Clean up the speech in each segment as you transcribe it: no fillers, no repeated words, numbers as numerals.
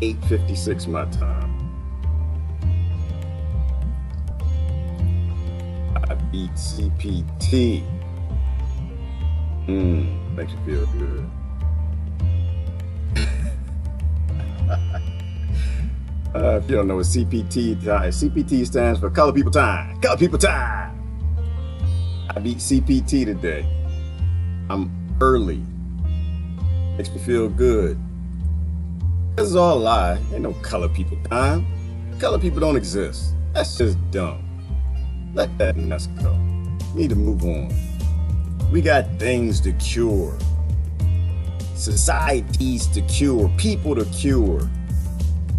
8:56 my time. I beat CPT. Makes you feel good. If you don't know what CPT stands for Color People Time. Color People Time. I beat CPT today. I'm early. Makes me feel good. This is all a lie. Ain't no color people time. Color people don't exist. That's just dumb. Let that mess go. Need to move on. We got things to cure. Societies to cure. People to cure.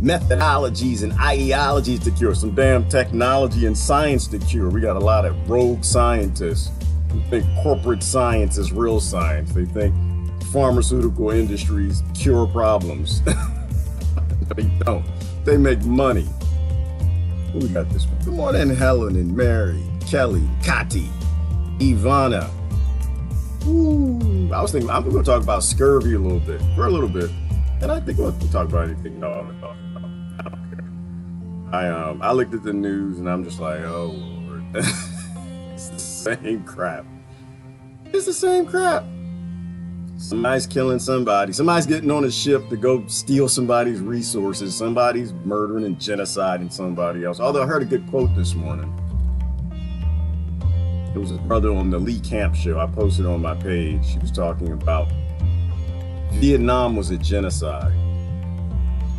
Methodologies and ideologies to cure. Some damn technology and science to cure. We got a lot of rogue scientists who think corporate science is real science. They think pharmaceutical industries cure problems. They don't. They make money. Who we got this one? Good morning, Helen and Mary, Kelly, Kati, Ivana. Ooh, I was thinking I'm going to talk about scurvy a little bit, and I think we'll talk about anything y'all want to talk about. I don't care. I looked at the news and I'm just like, oh Lord, it's the same crap. It's the same crap. Somebody's killing somebody. Somebody's getting on a ship to go steal somebody's resources. Somebody's murdering and genociding somebody else. Although I heard a good quote this morning. It was a brother on the Lee Camp show. I posted on my page. He was talking about Vietnam was a genocide.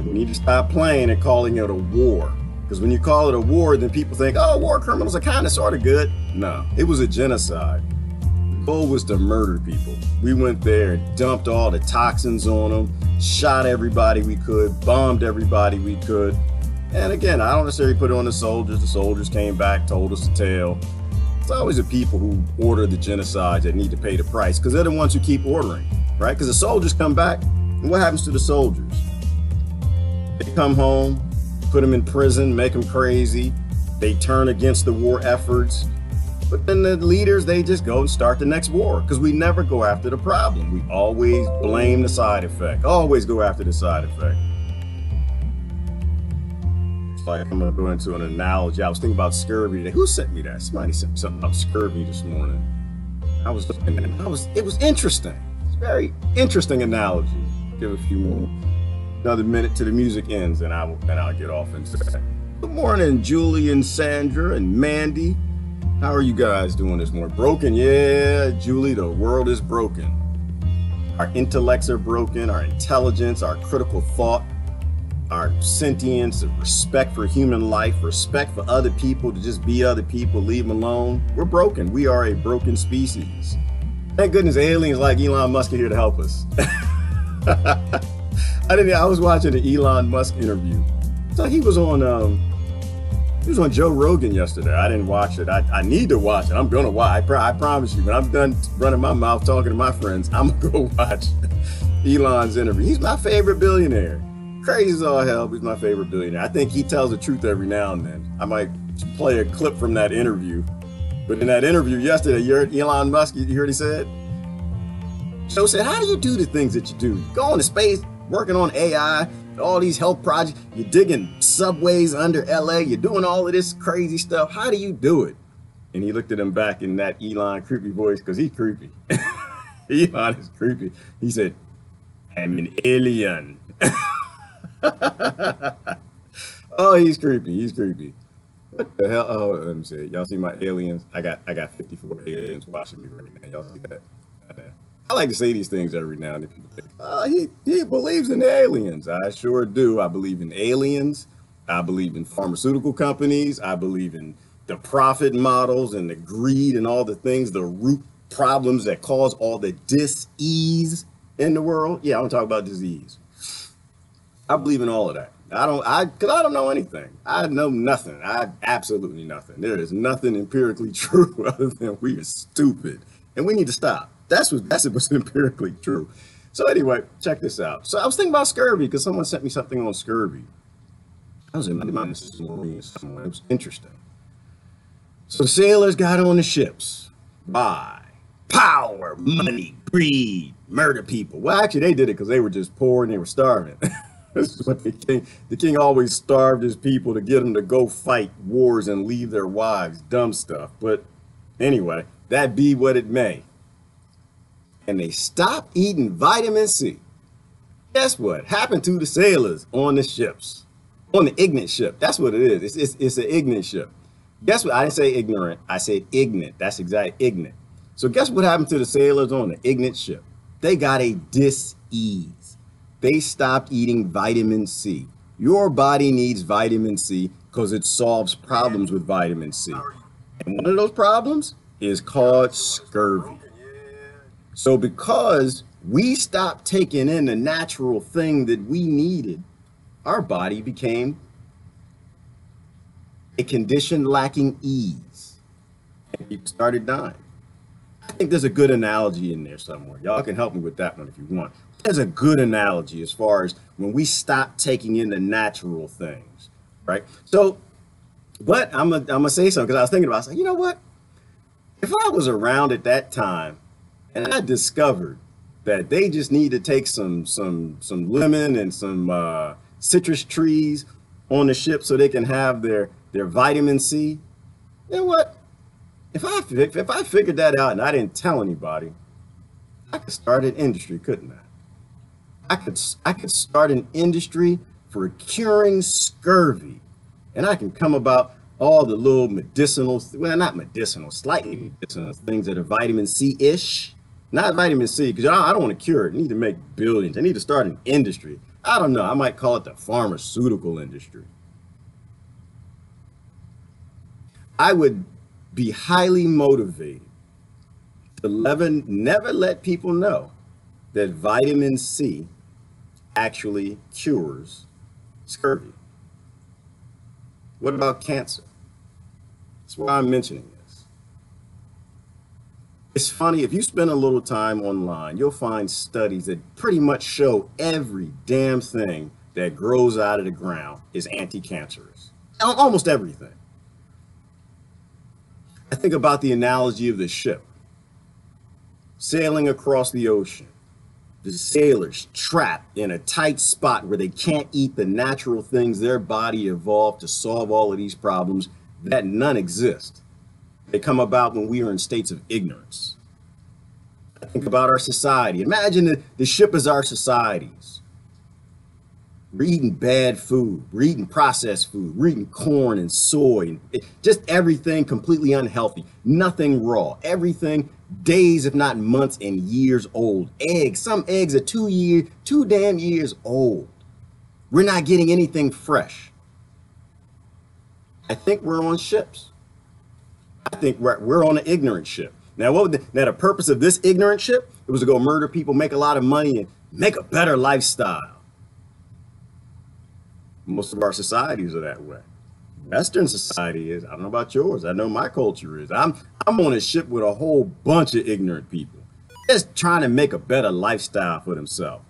We need to stop playing and calling it a war. Because when you call it a war, then people think, oh, war criminals are kind of sort of good. No, it was a genocide. The goal was to murder people. We went there and dumped all the toxins on them, shot everybody we could, bombed everybody we could. And again, I don't necessarily put it on the soldiers. The soldiers came back, told us the tale. It's always the people who order the genocides that need to pay the price because they're the ones who keep ordering, right? Because the soldiers come back, and what happens to the soldiers? They come home, put them in prison, make them crazy. They turn against the war efforts. But then the leaders, they just go and start the next war because we never go after the problem. We always blame the side effect, always go after the side effect. It's like I'm gonna go into an analogy. I was thinking about scurvy today. Who sent me that? Somebody sent me something about scurvy this morning. It was interesting. It's a very interesting analogy. Give a few more. Another minute till the music ends and I'll get off into that. Good morning, Julie and Sandra and Mandy. How are you guys doing this morning? Broken? Yeah, Julie, the world is broken. Our intellects are broken, our intelligence, our critical thought, our sentience, respect for human life, respect for other people, to just be other people, leave them alone. We're broken. We are a broken species. Thank goodness aliens like Elon Musk are here to help us. I was watching the Elon Musk interview. So he was on Joe Rogan yesterday. I didn't watch it. I need to watch it. I'm gonna watch. I promise you. When I'm done running my mouth talking to my friends, I'm gonna go watch Elon's interview. He's my favorite billionaire. Crazy as all hell, but he's my favorite billionaire. I think he tells the truth every now and then. I might play a clip from that interview. But in that interview yesterday, you heard Elon Musk, you heard he said? Joe said, how do you do the things that you do? You go into space, working on AI, all these health projects, you're digging subways under LA, you're doing all of this crazy stuff. How do you do it? And he looked at him back in that Elon creepy voice, because he's creepy. Elon is creepy. He said, I'm an alien. Oh, he's creepy. He's creepy. What the hell? Oh, let me see. Y'all see my aliens? I got 54 aliens watching me right now. Y'all see that? I like to say these things every now and then. People think, he believes in aliens. I sure do. I believe in aliens. I believe in pharmaceutical companies. I believe in the profit models and the greed and all the things, the root problems that cause all the dis-ease in the world. Yeah, I want to talk about disease. I believe in all of that. Because I don't know anything. I know nothing. Absolutely nothing. There is nothing empirically true other than we are stupid. And we need to stop. That's what's empirically true. So anyway, check this out. So I was thinking about scurvy because someone sent me something on scurvy. I was in my somewhere. It was interesting. So sailors got on the ships. Why? Power, money, greed, murder people. Well, actually, they did it because they were just poor and they were starving. This is what the king always starved his people to get them to go fight wars and leave their wives. Dumb stuff. But anyway, that be what it may. And they stopped eating vitamin C. Guess what happened to the sailors on the ships? On the ignorant ship. That's what it is. It's an ignorant ship. Guess what? I didn't say ignorant. I said ignorant. That's exactly ignorant. So guess what happened to the sailors on the ignorant ship? They got a dis-ease. They stopped eating vitamin C. Your body needs vitamin C because it solves problems with vitamin C. And one of those problems is called scurvy. So because we stopped taking in the natural thing that we needed, our body became a condition lacking ease. And people started dying. I think there's a good analogy in there somewhere. Y'all can help me with that one if you want. There's a good analogy as far as when we stop taking in the natural things, right? So, but I'm gonna say something because I was thinking about it. I was like, you know what? If I was around at that time and I discovered that they just need to take some lemon and some citrus trees on the ship so they can have their vitamin C, you know what? If I figured that out and I didn't tell anybody, I could start an industry, couldn't I? I could start an industry for curing scurvy, and I can come about all the little medicinal, well, not medicinal, slightly medicinal things that are vitamin C-ish. Not vitamin C, because I don't want to cure it. I need to make billions. I need to start an industry. I don't know. I might call it the pharmaceutical industry. I would be highly motivated to never let people know that vitamin C actually cures scurvy. What about cancer? That's why I'm mentioning this. It's funny, if you spend a little time online, you'll find studies that pretty much show every damn thing that grows out of the ground is anti-cancerous. Almost everything. I think about the analogy of the ship sailing across the ocean. The sailors trapped in a tight spot where they can't eat the natural things their body evolved to solve all of these problems that none exist. They come about when we are in states of ignorance. I think about our society. Imagine the ship is our societies. We're eating bad food. We're eating processed food. We're eating corn and soy. And just everything completely unhealthy. Nothing raw. Everything days, if not months and years old. Eggs. Some eggs are 2 damn years old. We're not getting anything fresh. I think we're on ships. I think we're on an ignorant ship. Now, now the purpose of this ignorant ship? It was to go murder people, make a lot of money, and make a better lifestyle. Most of our societies are that way. Western society is. I don't know about yours. I know my culture is. I'm on a ship with a whole bunch of ignorant people, just trying to make a better lifestyle for themselves.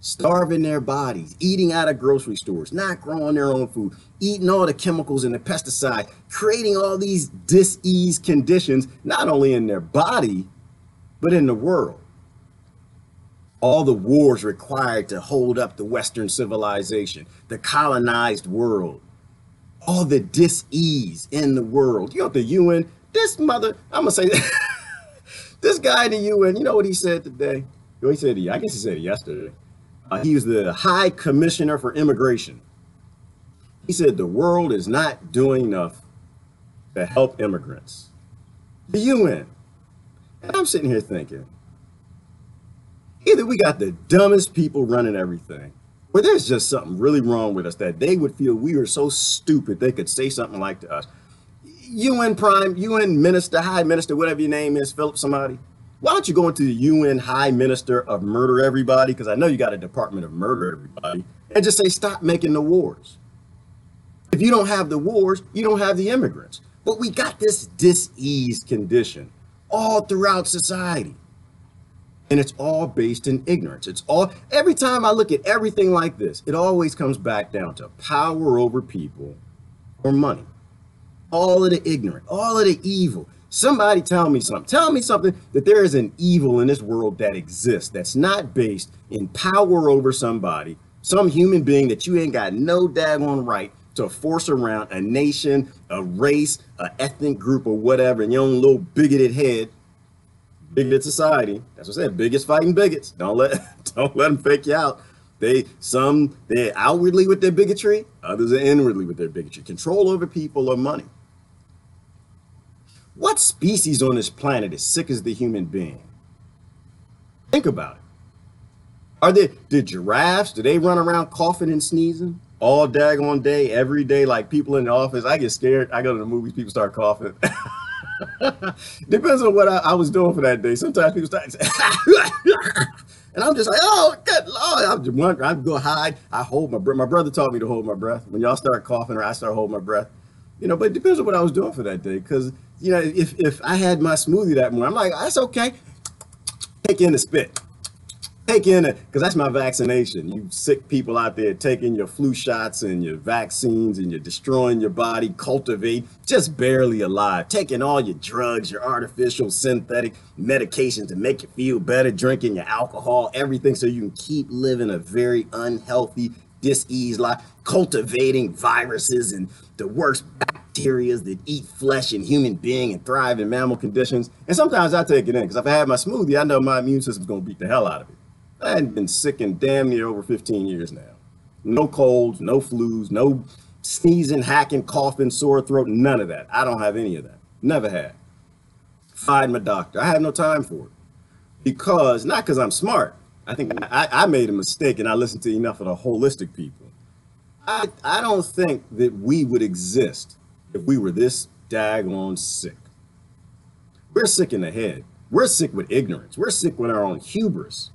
Starving their bodies, eating out of grocery stores, not growing their own food, eating all the chemicals and the pesticide, creating all these dis-ease conditions, not only in their body, but in the world. All the wars required to hold up the Western civilization, the colonized world, all the dis-ease in the world. You know, the UN, I'm going to say, this guy in the UN, you know what he said today? He said, I guess he said it yesterday. He was the High Commissioner for Immigration. He said the world is not doing enough to help immigrants. The UN. And I'm sitting here thinking, either we got the dumbest people running everything, or there's just something really wrong with us that they would feel we were so stupid they could say something like to us. UN Minister, High Minister, whatever your name is, Philip somebody. Why don't you go into the UN High Minister of Murder Everybody, because I know you got a Department of Murder Everybody, and just say, stop making the wars. If you don't have the wars, you don't have the immigrants. But we got this dis-ease condition all throughout society. And it's all based in ignorance. Every time I look at everything like this, it always comes back down to power over people or money. All of the ignorant, all of the evil. Somebody tell me something. Tell me something that there is an evil in this world that exists that's not based in power over somebody Some human being that you ain't got no daggone right to force around a nation, a race, a ethnic group, or whatever, in your own little bigoted head, bigoted society. That's what I said. Bigots fighting bigots. Don't let don't let them fake you out. They're outwardly with their bigotry, others are inwardly with their bigotry. Control over people or money. What species on this planet is sick as the human being? Think about it. Are the giraffes, do they run around coughing and sneezing all daggone day, every day, like people in the office? I get scared. I go to the movies, people start coughing. Depends on what I was doing for that day. Sometimes people start and I'm just like, oh, good Lord. I go hide. I hold my breath. My brother taught me to hold my breath. When y'all start coughing, or I start holding my breath. But it depends on what I was doing for that day. Because, if I had my smoothie that morning, I'm like, that's okay. Take in the spit. Take in it, because that's my vaccination. You sick people out there taking your flu shots and your vaccines, and you're destroying your body, cultivate, just barely alive, taking all your drugs, your artificial synthetic medications to make you feel better, drinking your alcohol, everything so you can keep living a very unhealthy, diseased life, cultivating viruses and the worst bacteria that eat flesh and human being and thrive in mammal conditions. And sometimes I take it in, because if I have my smoothie, I know my immune system's going to beat the hell out of it. I hadn't been sick in damn near over 15 years now. No colds, no flus, no sneezing, hacking, coughing, sore throat, none of that. I don't have any of that. Never had. Fired my doctor. I had no time for it. Not because I'm smart. I think I made a mistake and I listened to enough of the holistic people. I don't think that we would exist if we were this daggone sick. We're sick in the head. We're sick with ignorance. We're sick with our own hubris.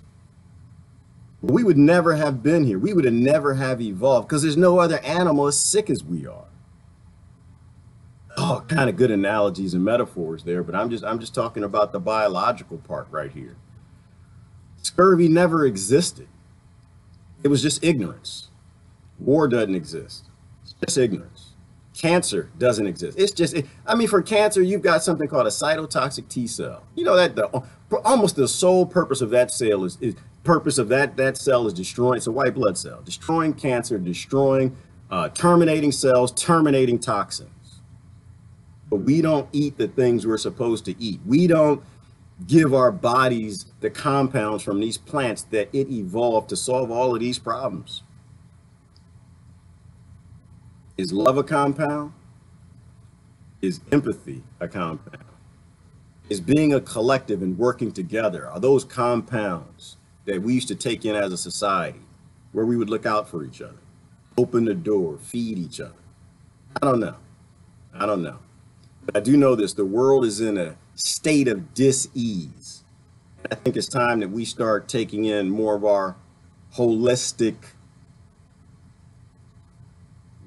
We would never have been here. We would have never have evolved, because there's no other animal as sick as we are. Oh, kind of good analogies and metaphors there, but I'm just talking about the biological part right here. Scurvy never existed. It was just ignorance. War doesn't exist. It's just ignorance. Cancer doesn't exist. It's just, for cancer, you've got something called a cytotoxic T cell. You know that almost the sole purpose of that cell is that cell is destroying. It's a white blood cell, destroying cancer, destroying, terminating cells, terminating toxins. But we don't eat the things we're supposed to eat. We don't give our bodies the compounds from these plants that it evolved to solve all of these problems. Is love a compound? Is empathy a compound? Is being a collective and working together? Are those compounds that we used to take in as a society, where we would look out for each other, open the door, feed each other? I don't know. But I do know this: the world is in a state of dis-ease. I think it's time that we start taking in more of our holistic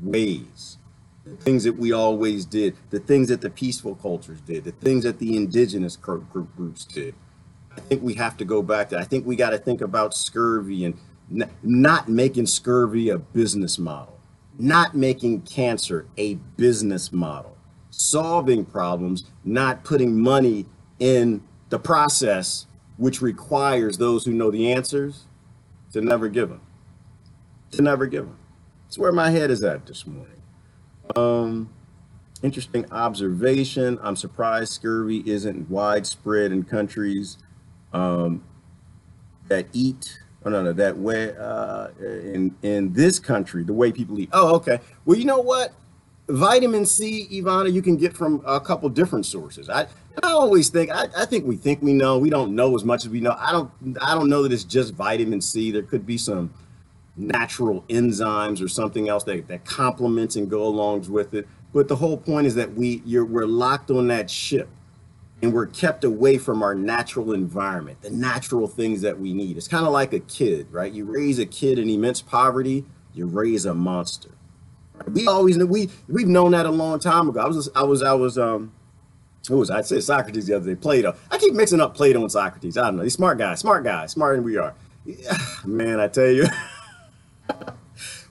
ways, the things that we always did, the things that the peaceful cultures did, the things that the indigenous groups did. I think we have to go back to, I think we got to think about scurvy and not making scurvy a business model, not making cancer a business model, solving problems, not putting money in the process, which requires those who know the answers to never give them, That's where my head is at this morning. Interesting observation. I'm surprised scurvy isn't widespread in countries that eat. That way in this country, the way people eat. Oh, okay. Well, you know what? Vitamin C, Ivana, you can get from a couple different sources. I always think, I think we know. We don't know as much as we know. I don't know that it's just vitamin C. There could be some natural enzymes or something else that complements and go along with it. But the whole point is that we're locked on that ship, and we're kept away from our natural environment, the natural things that we need. It's kind of like a kid, right? You raise a kid in immense poverty, you raise a monster. We always knew, we've known that a long time ago. I'd say Socrates the other day, Plato. I keep mixing up Plato and Socrates. I don't know. He's smart guy, smarter than we are. Yeah, man, I tell you.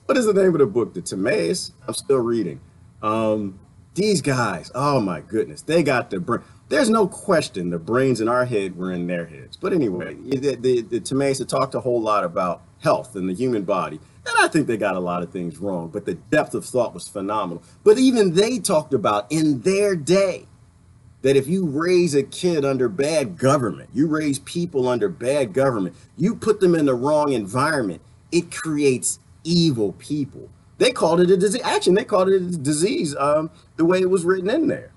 What is the name of the book? The Timaeus? I'm still reading. These guys, oh my goodness, they got the brain. There's no question the brains in our head were in their heads. But anyway, the Temesa talked a whole lot about health and the human body. And I think they got a lot of things wrong, but the depth of thought was phenomenal. But even they talked about in their day that if you raise a kid under bad government, you raise people under bad government, you put them in the wrong environment, it creates evil people. They called it a disease. Actually, they called it a disease the way it was written in there.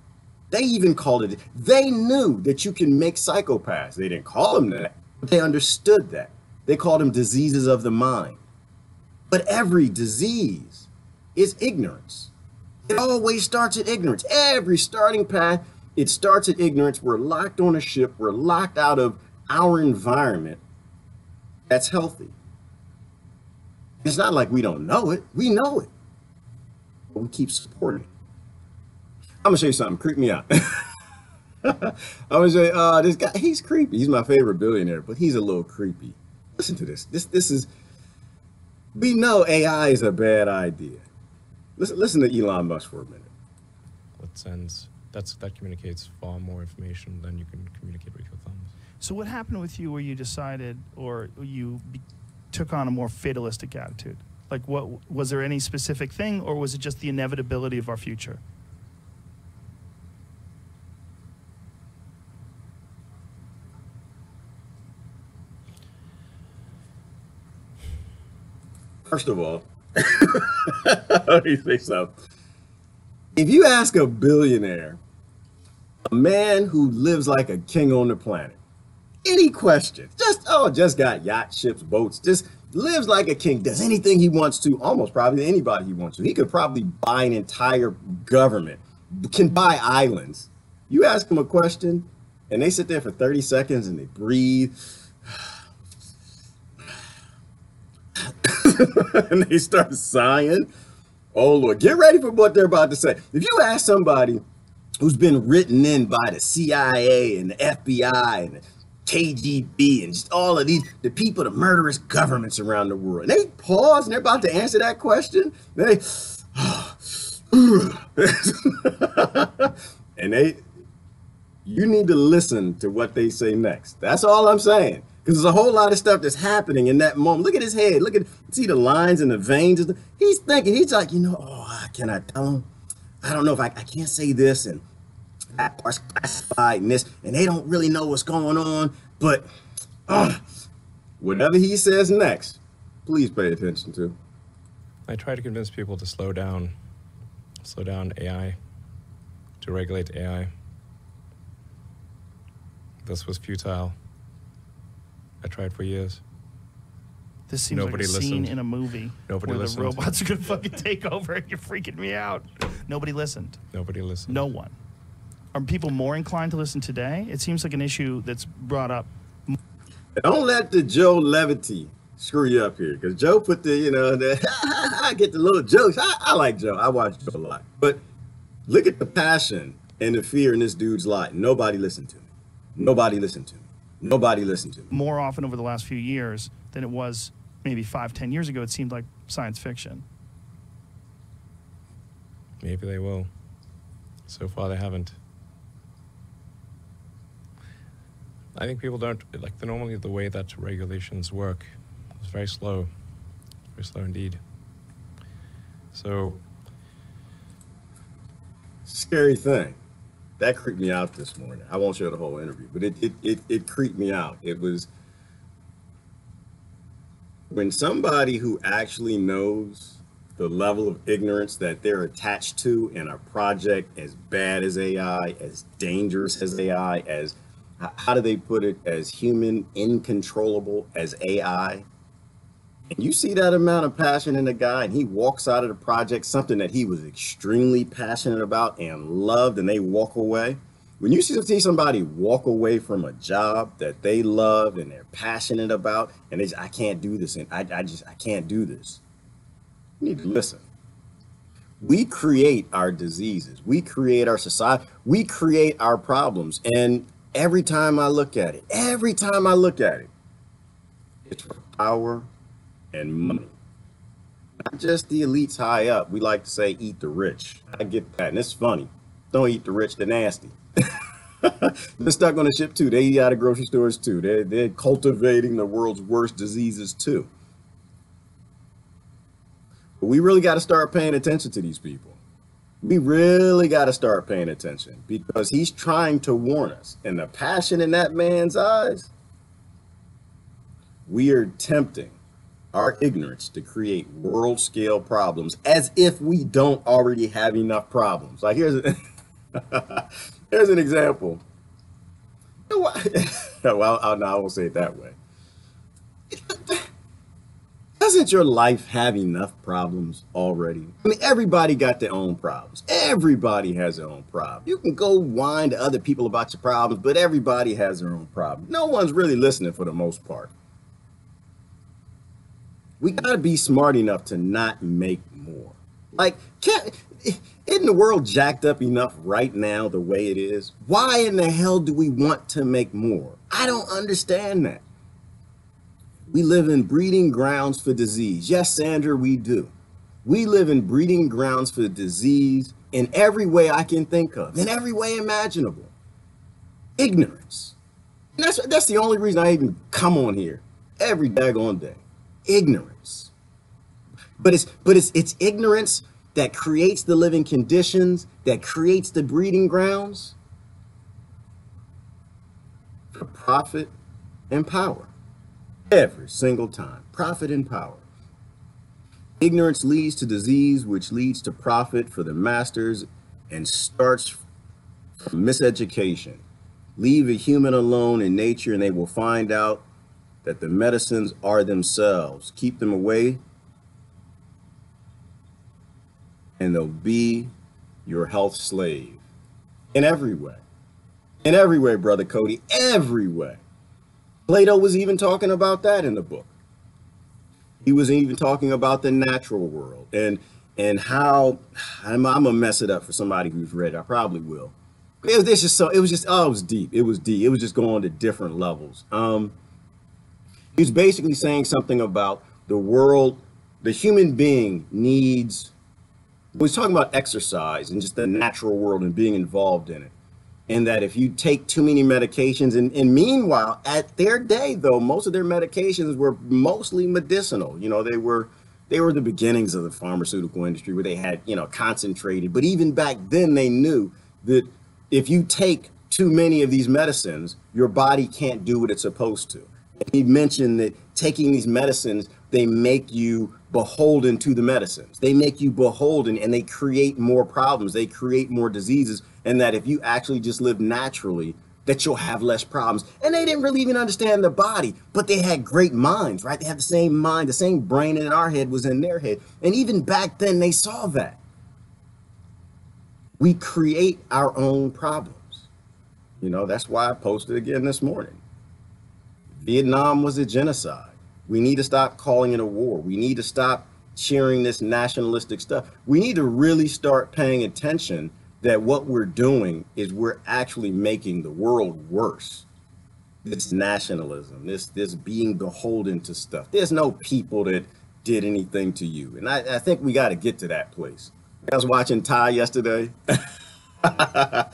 They even called it, they knew that you can make psychopaths. They didn't call them that, but they understood that. They called them diseases of the mind. But every disease is ignorance. It always starts at ignorance. Every starting path, it starts at ignorance. We're locked on a ship. We're locked out of our environment that's healthy. It's not like we don't know it. We know it. But we keep supporting it. I'm going to show you something. Creep me out. I'm going to show you, this guy, he's creepy. He's my favorite billionaire, but he's a little creepy. Listen to this. This is, we know AI is a bad idea. Listen to Elon Musk for a minute. What sends, that communicates far more information than you can communicate with your thumbs. So what happened with you where you decided, or you took on a more fatalistic attitude? Like, what was there any specific thing, or was it just the inevitability of our future? First of all, let me say something. If you ask a billionaire, a man who lives like a king on the planet, any question, just got yacht, ships, boats, just lives like a king, does anything he wants to, almost probably anybody he wants to. He could probably buy an entire government, can buy islands. You ask him a question, and they sit there for 30 seconds and they breathe. And they start sighing. Oh Lord, get ready for what they're about to say. If you ask somebody who's been written in by the CIA and the FBI and the KGB and just all of the people, the murderous governments around the world, and they pause and they're about to answer that question, you need to listen to what they say next. That's all I'm saying. Because there's a whole lot of stuff that's happening in that moment. Look at his head. See the lines and the veins. He's thinking, he's like, can I tell him? I don't know if I can't say this, and that part's classified and this, and they don't really know what's going on. But whatever he says next, please pay attention to. I try to convince people to slow down AI, to regulate AI. This was futile. I tried for years. This seems like a scene in a movie where the robots are going to fucking take over and you're freaking me out. Nobody listened. Nobody listened. No one. Are people more inclined to listen today? It seems like an issue that's brought up. Don't let the Joe levity screw you up here, because Joe put I get the little jokes. I like Joe. I watch Joe a lot. But look at the passion and the fear in this dude's life. Nobody listened to me. Nobody listened to me. Nobody listened to me. More often over the last few years than it was maybe 5-10 years ago, it seemed like science fiction. Maybe they will. So far, they haven't. I think people don't, normally the way that regulations work is very slow indeed. So. Scary thing. That creeped me out this morning. I won't show the whole interview, but it creeped me out. It was when somebody who actually knows the level of ignorance that they're attached to in a project as bad as AI, as dangerous as AI, as, how do they put it, as human, incontrollable as AI. And you see that amount of passion in a guy, and he walks out of the project, something that he was extremely passionate about and loved, and they walk away. When you see somebody walk away from a job that they love and they're passionate about, and they just, I can't do this, and I can't do this. You need to listen. We create our diseases. We create our society. We create our problems. And every time I look at it, it's for power and money. Not just the elites high up. We like to say eat the rich. I get that, and it's funny. Don't eat the rich, they're nasty. They're stuck on the ship too. They eat out of grocery stores too. They're cultivating the world's worst diseases too. But we really got to start paying attention to these people. We really got to start paying attention because he's trying to warn us. And the passion in that man's eyes, we are tempting our ignorance to create world scale problems as if we don't already have enough problems. Like here's an example. Well, I won't say it that way. Doesn't your life have enough problems already? I mean, everybody got their own problems. Everybody has their own problem. You can go whine to other people about your problems, but everybody has their own problem. No one's really listening for the most part. We got to be smart enough to not make more. Like, isn't the world jacked up enough right now the way it is? Why in the hell do we want to make more? I don't understand that. We live in breeding grounds for disease. Yes, Sandra, we do. We live in breeding grounds for disease in every way I can think of, in every way imaginable. Ignorance. And that's the only reason I even come on here every daggone day. Ignorance. But it's ignorance that creates the living conditions, that creates the breeding grounds for profit and power. Every single time, profit and power. Ignorance leads to disease, which leads to profit for the masters and starts from miseducation. Leave a human alone in nature and they will find out that the medicines are themselves. Keep them away and they'll be your health slave. In every way, Brother Cody, every way. Plato was even talking about that in the book. He was even talking about the natural world and how I'm gonna mess it up for somebody who's read. I probably will. It was deep. It was deep. It was just going to different levels. He was basically saying something about the world, the human being needs. He was talking about exercise and just the natural world and being involved in it. And that if you take too many medications, and meanwhile, at their day, though, most of their medications were mostly medicinal. You know, they were the beginnings of the pharmaceutical industry where they had, concentrated. But even back then, they knew that if you take too many of these medicines, your body can't do what it's supposed to. And he mentioned that taking these medicines, they make you beholden to the medicines. They make you beholden and they create more problems. They create more diseases. And that if you actually just live naturally, that you'll have less problems. And they didn't really even understand the body, but they had great minds, right? They had the same mind, the same brain in our head was in their head. And even back then they saw that. We create our own problems. That's why I posted again this morning. Vietnam was a genocide. We need to stop calling it a war. We need to stop cheering this nationalistic stuff. We need to really start paying attention that what we're doing is we're actually making the world worse. This nationalism, this being beholden to stuff. There's no people that did anything to you. And I think we got to get to that place. I was watching Ty yesterday. Ty,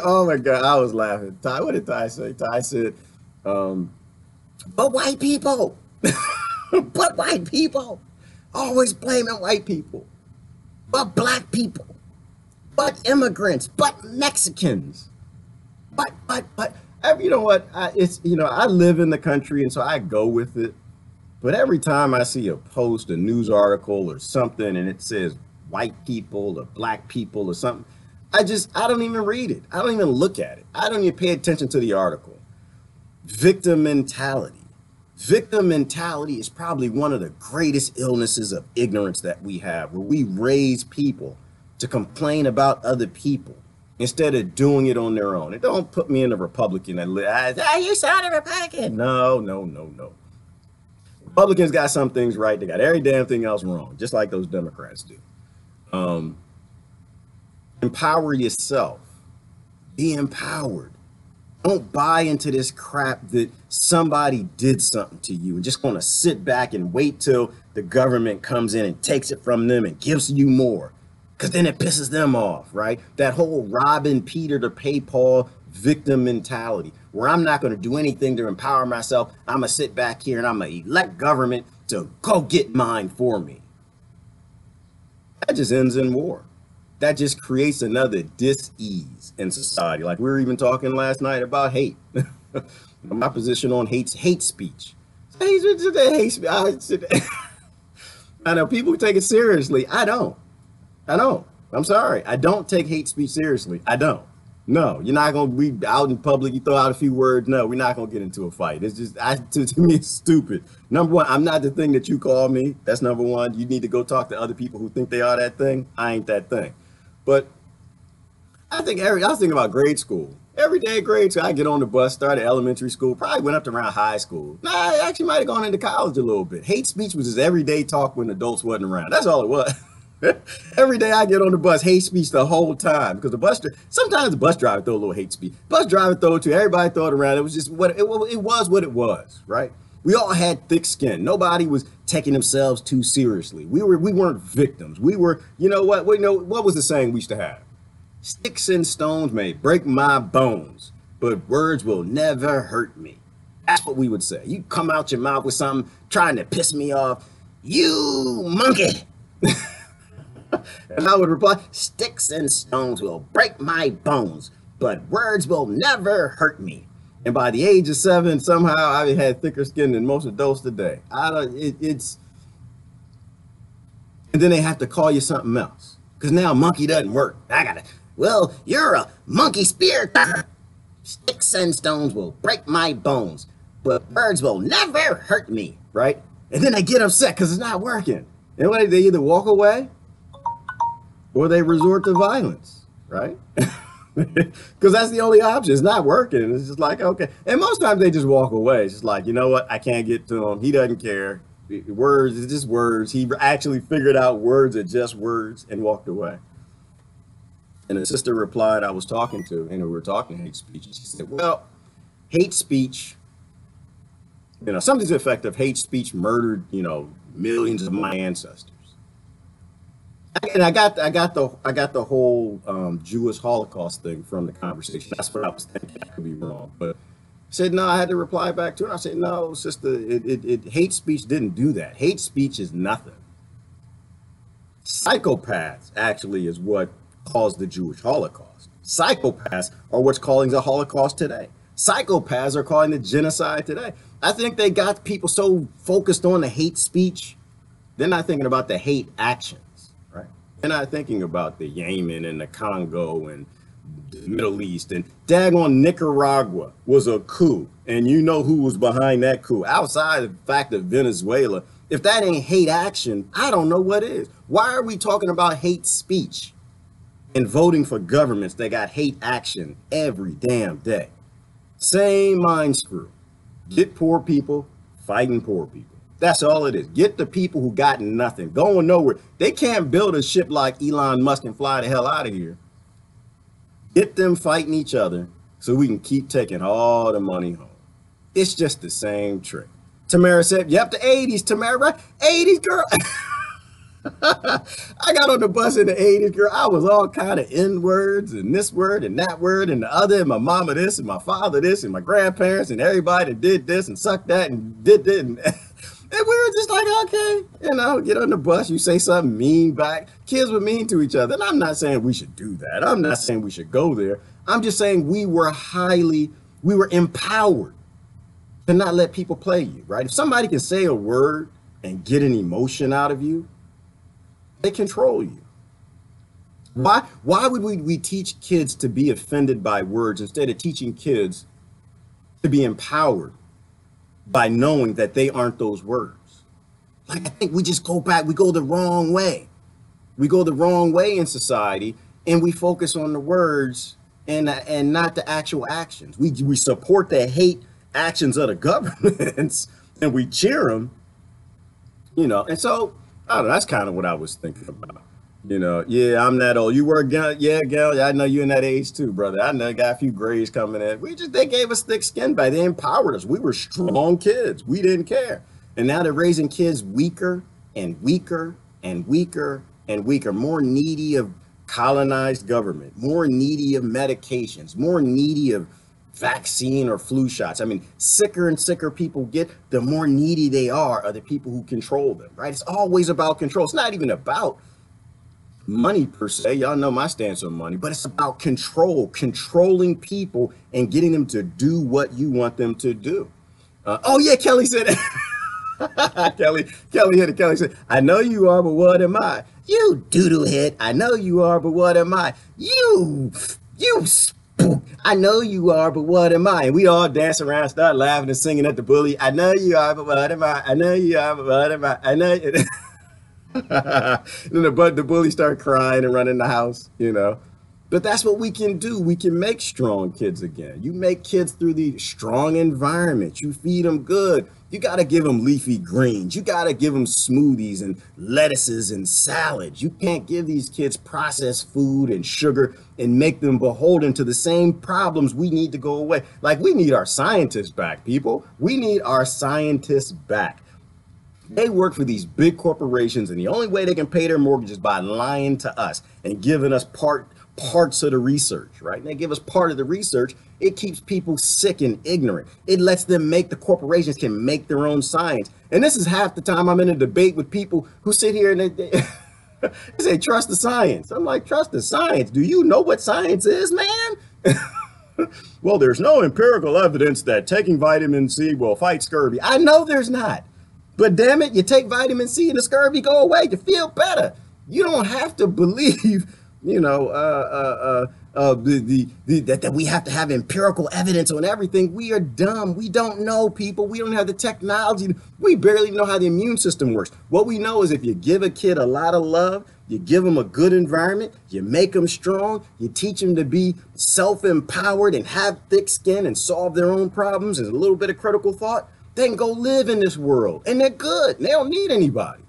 oh my God, I was laughing. Ty, what did Ty say? Ty said, but white people, but white people, always blaming white people, but black people, but immigrants, but Mexicans, but, you know what, I live in the country and so I go with it, but every time I see a post, a news article or something and it says white people or black people or something, I don't even read it. I don't even look at it. I don't even pay attention to the article. Victim mentality. Victim mentality is probably one of the greatest illnesses of ignorance that we have, where we raise people to complain about other people instead of doing it on their own. And don't put me in a Republican that you sound a Republican. No. Republicans got some things right. They got every damn thing else wrong, just like those Democrats do. Empower yourself. Be empowered. Don't buy into this crap that somebody did something to you and just going to sit back and wait till the government comes in and takes it from them and gives you more. Because then it pisses them off, right? That whole robbing Peter to pay Paul, victim mentality, where I'm not going to do anything to empower myself. I'm going to sit back here and I'm going to elect government to go get mine for me. That just ends in war. That just creates another dis-ease in society. Like we were even talking last night about hate. My position on hate speech. Hate speech. I know people take it seriously. I don't. I'm sorry. I don't take hate speech seriously. I don't. No, you're not going to be out in public. You throw out a few words. No, we're not going to get into a fight. It's just, to me, it's stupid. Number one, I'm not the thing that you call me. That's number one. You need to go talk to other people who think they are that thing. I ain't that thing. But I was thinking about grade school. Every day at grade school, I get on the bus, started elementary school, probably went up to around high school. Nah, I actually might have gone into college a little bit. Hate speech was just everyday talk when adults wasn't around. That's all it was. Every day I get on the bus, hate speech the whole time, because sometimes the bus driver throw a little hate speech. Bus driver throw it too. Everybody throw it around. It was just what it was, right? We all had thick skin. Nobody was taking themselves too seriously. We weren't victims. We were, you know what? What was the saying we used to have? Sticks and stones may break my bones, but words will never hurt me. That's what we would say. You come out your mouth with something trying to piss me off. You monkey. And I would reply, sticks and stones will break my bones, but words will never hurt me. And by the age of 7, somehow I had thicker skin than most adults today. And then they have to call you something else, because now monkey doesn't work. Well, you're a monkey spirit. Sticks and stones will break my bones, but words will never hurt me, right? And then they get upset because it's not working. And they either walk away or they resort to violence, right? Because that's the only option. It's not working. It's just like, okay. And most times they just walk away. It's just like, you know what? I can't get to him. He doesn't care. Words, it's just words. He actually figured out words are just words and walked away. And a sister replied, I was talking to, and we were talking hate speech. And she said, well, hate speech, something to the effect of hate speech murdered, millions of my ancestors. And I got the whole Jewish Holocaust thing from the conversation. That's what I was thinking. I could be wrong, but I said no. I had to reply back to her. I said no, sister. Hate speech didn't do that. Hate speech is nothing. Psychopaths actually is what caused the Jewish Holocaust. Psychopaths are what's causing the Holocaust today. Psychopaths are causing the genocide today. I think they got people so focused on the hate speech, they're not thinking about the hate actions. They're not thinking about the Yemen and the Congo and the Middle East. And daggone Nicaragua was a coup. And you know who was behind that coup. Outside of the fact of Venezuela, if that ain't hate action, I don't know what is. Why are we talking about hate speech and voting for governments that got hate action every damn day? Same mind screw. Get poor people fighting poor people. That's all it is. Get the people who got nothing, going nowhere. They can't build a ship like Elon Musk and fly the hell out of here. Get them fighting each other so we can keep taking all the money home. It's just the same trick. Tamara said, yep, the 80s, Tamara, right? 80s, girl. I got on the bus in the 80s, girl. I was all kind of N words and this word and that word and the other, and my mama this and my father this and my grandparents and everybody that did this and sucked that and did this. And we were just like, okay, get on the bus, you say something mean back. Kids were mean to each other. And I'm not saying we should do that. I'm not saying we should go there. I'm just saying we were empowered to not let people play you, right? If somebody can say a word and get an emotion out of you, they control you. Why would we teach kids to be offended by words instead of teaching kids to be empowered by knowing that they aren't those words? Like, I think we just go the wrong way. We go the wrong way in society, and we focus on the words and not the actual actions. We support the hate actions of the governments and we cheer them, and so I don't know, that's kind of what I was thinking about. Yeah, I'm that old. You were, yeah, Gail, I know you in that age too, brother. I know, got a few grays coming in. They gave us thick skin back. They empowered us. We were strong kids. We didn't care. And now they're raising kids weaker and weaker and weaker and weaker, more needy of colonized government, more needy of medications, more needy of vaccine or flu shots. I mean, sicker and sicker people get, the more needy they are of the people who control them, right? It's always about control. It's not even about money per se. Y'all know my stance on money, but it's about control, controlling people and getting them to do what you want them to do. Oh yeah, Kelly said Kelly hit it. Kelly said, I know you are, but what am I? You doodle head. I know you are, but what am I? You spook. I know you are, but what am I? And we all dance around, start laughing and singing at the bully. I know you are, but what am I? I know you are, but what am I? I know you. Then the bully start crying and running the house, you know. But that's what we can do. We can make strong kids again. You make kids through the strong environment. You feed them good. You got to give them leafy greens. You got to give them smoothies and lettuces and salads. You can't give these kids processed food and sugar and make them beholden to the same problems we need to go away. Like, we need our scientists back, people. We need our scientists back. They work for these big corporations, and the only way they can pay their mortgage is by lying to us and giving us parts of the research, right? And they give us part of the research. It keeps people sick and ignorant. It lets them make, the corporations can make their own science. And this is half the time I'm in a debate with people who sit here and they say, trust the science. I'm like, trust the science? Do you know what science is, man? Well, there's no empirical evidence that taking vitamin C will fight scurvy. I know there's not. But damn it, you take vitamin C and the scurvy go away. You feel better. You don't have to believe, you know, that we have to have empirical evidence on everything. We are dumb. We don't know, people. We don't have the technology. We barely know how the immune system works. What we know is if you give a kid a lot of love, you give them a good environment, you make them strong, you teach them to be self-empowered and have thick skin and solve their own problems and a little bit of critical thought, they can go live in this world and they're good. They don't need anybody.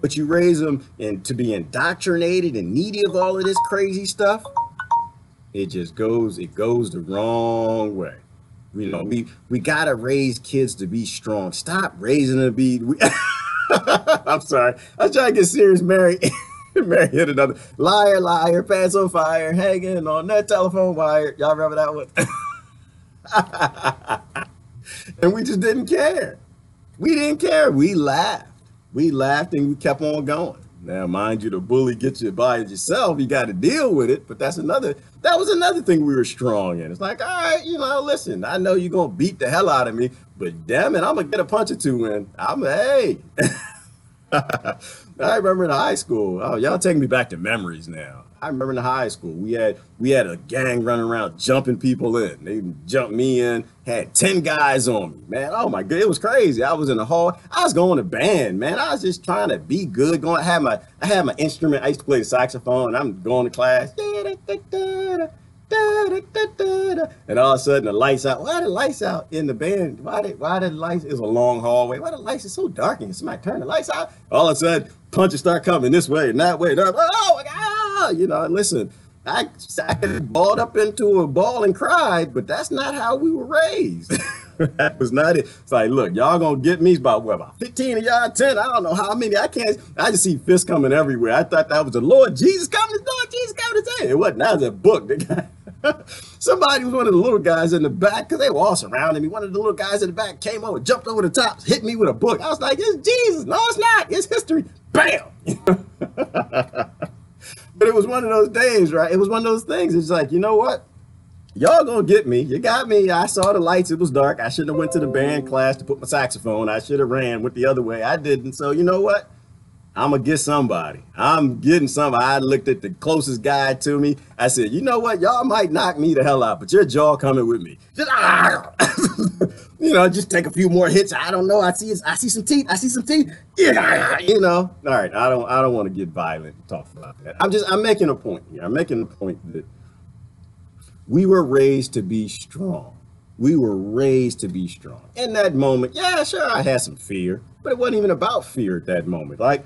But you raise them to be indoctrinated and needy of all of this crazy stuff, it goes the wrong way. You know, we gotta raise kids to be strong. Stop raising them to be. I'm sorry. I was trying to get serious. Mary hit another liar, liar, pants on fire, hanging on that telephone wire. Y'all remember that one? And we just didn't care. We didn't care. We laughed. We laughed and we kept on going. Now, mind you, the bully gets you by it yourself. You got to deal with it. But that was another thing we were strong in. It's like, all right, you know, listen, I know you're going to beat the hell out of me, but damn it, I'm going to get a punch or two in. Hey. I remember in high school. Oh, y'all taking me back to memories now. I remember in high school, we had a gang running around jumping people in. They jumped me in, had 10 guys on me, man. Oh my God, it was crazy. I was in the hall. I was going to band, man. I was just trying to be good. I had my instrument. I used to play the saxophone. And I'm going to class. And all of a sudden the lights out. Why the lights out in the band? Why the lights? It was a long hallway. Why the lights are so dark and somebody turn the lights out? All of a sudden punches start coming this way and that way. And oh my God. You know, listen, I balled up into a ball and cried, but that's not how we were raised. That was not it. It's like, look, y'all gonna get me about 15 of y'all, 10. I don't know how many. I just see fists coming everywhere. I thought that was the Lord Jesus coming. Lord Jesus coming to say it wasn't. That was a book. Somebody was one of the little guys in the back, because they were all surrounding me. One of the little guys in the back came over, jumped over the top, hit me with a book. I was like, it's Jesus. No, it's not. It's history. Bam. But it was one of those days, right? It was one of those things. It's like, you know what? Y'all gonna get me. You got me. I saw the lights. It was dark. I shouldn't have went to the band class to put my saxophone. I should have went the other way. I didn't. So you know what? I'm gonna get somebody. I'm getting somebody. I looked at the closest guy to me. I said, you know what? Y'all might knock me the hell out, but your jaw coming with me. Just, you know, just take a few more hits. I don't know. I see some teeth. I see some teeth. Yeah, you know. All right. I don't want to get violent and talk about that. I'm making a point here. I'm making a point that we were raised to be strong. We were raised to be strong. In that moment, yeah, sure, I had some fear, but it wasn't even about fear at that moment. Like,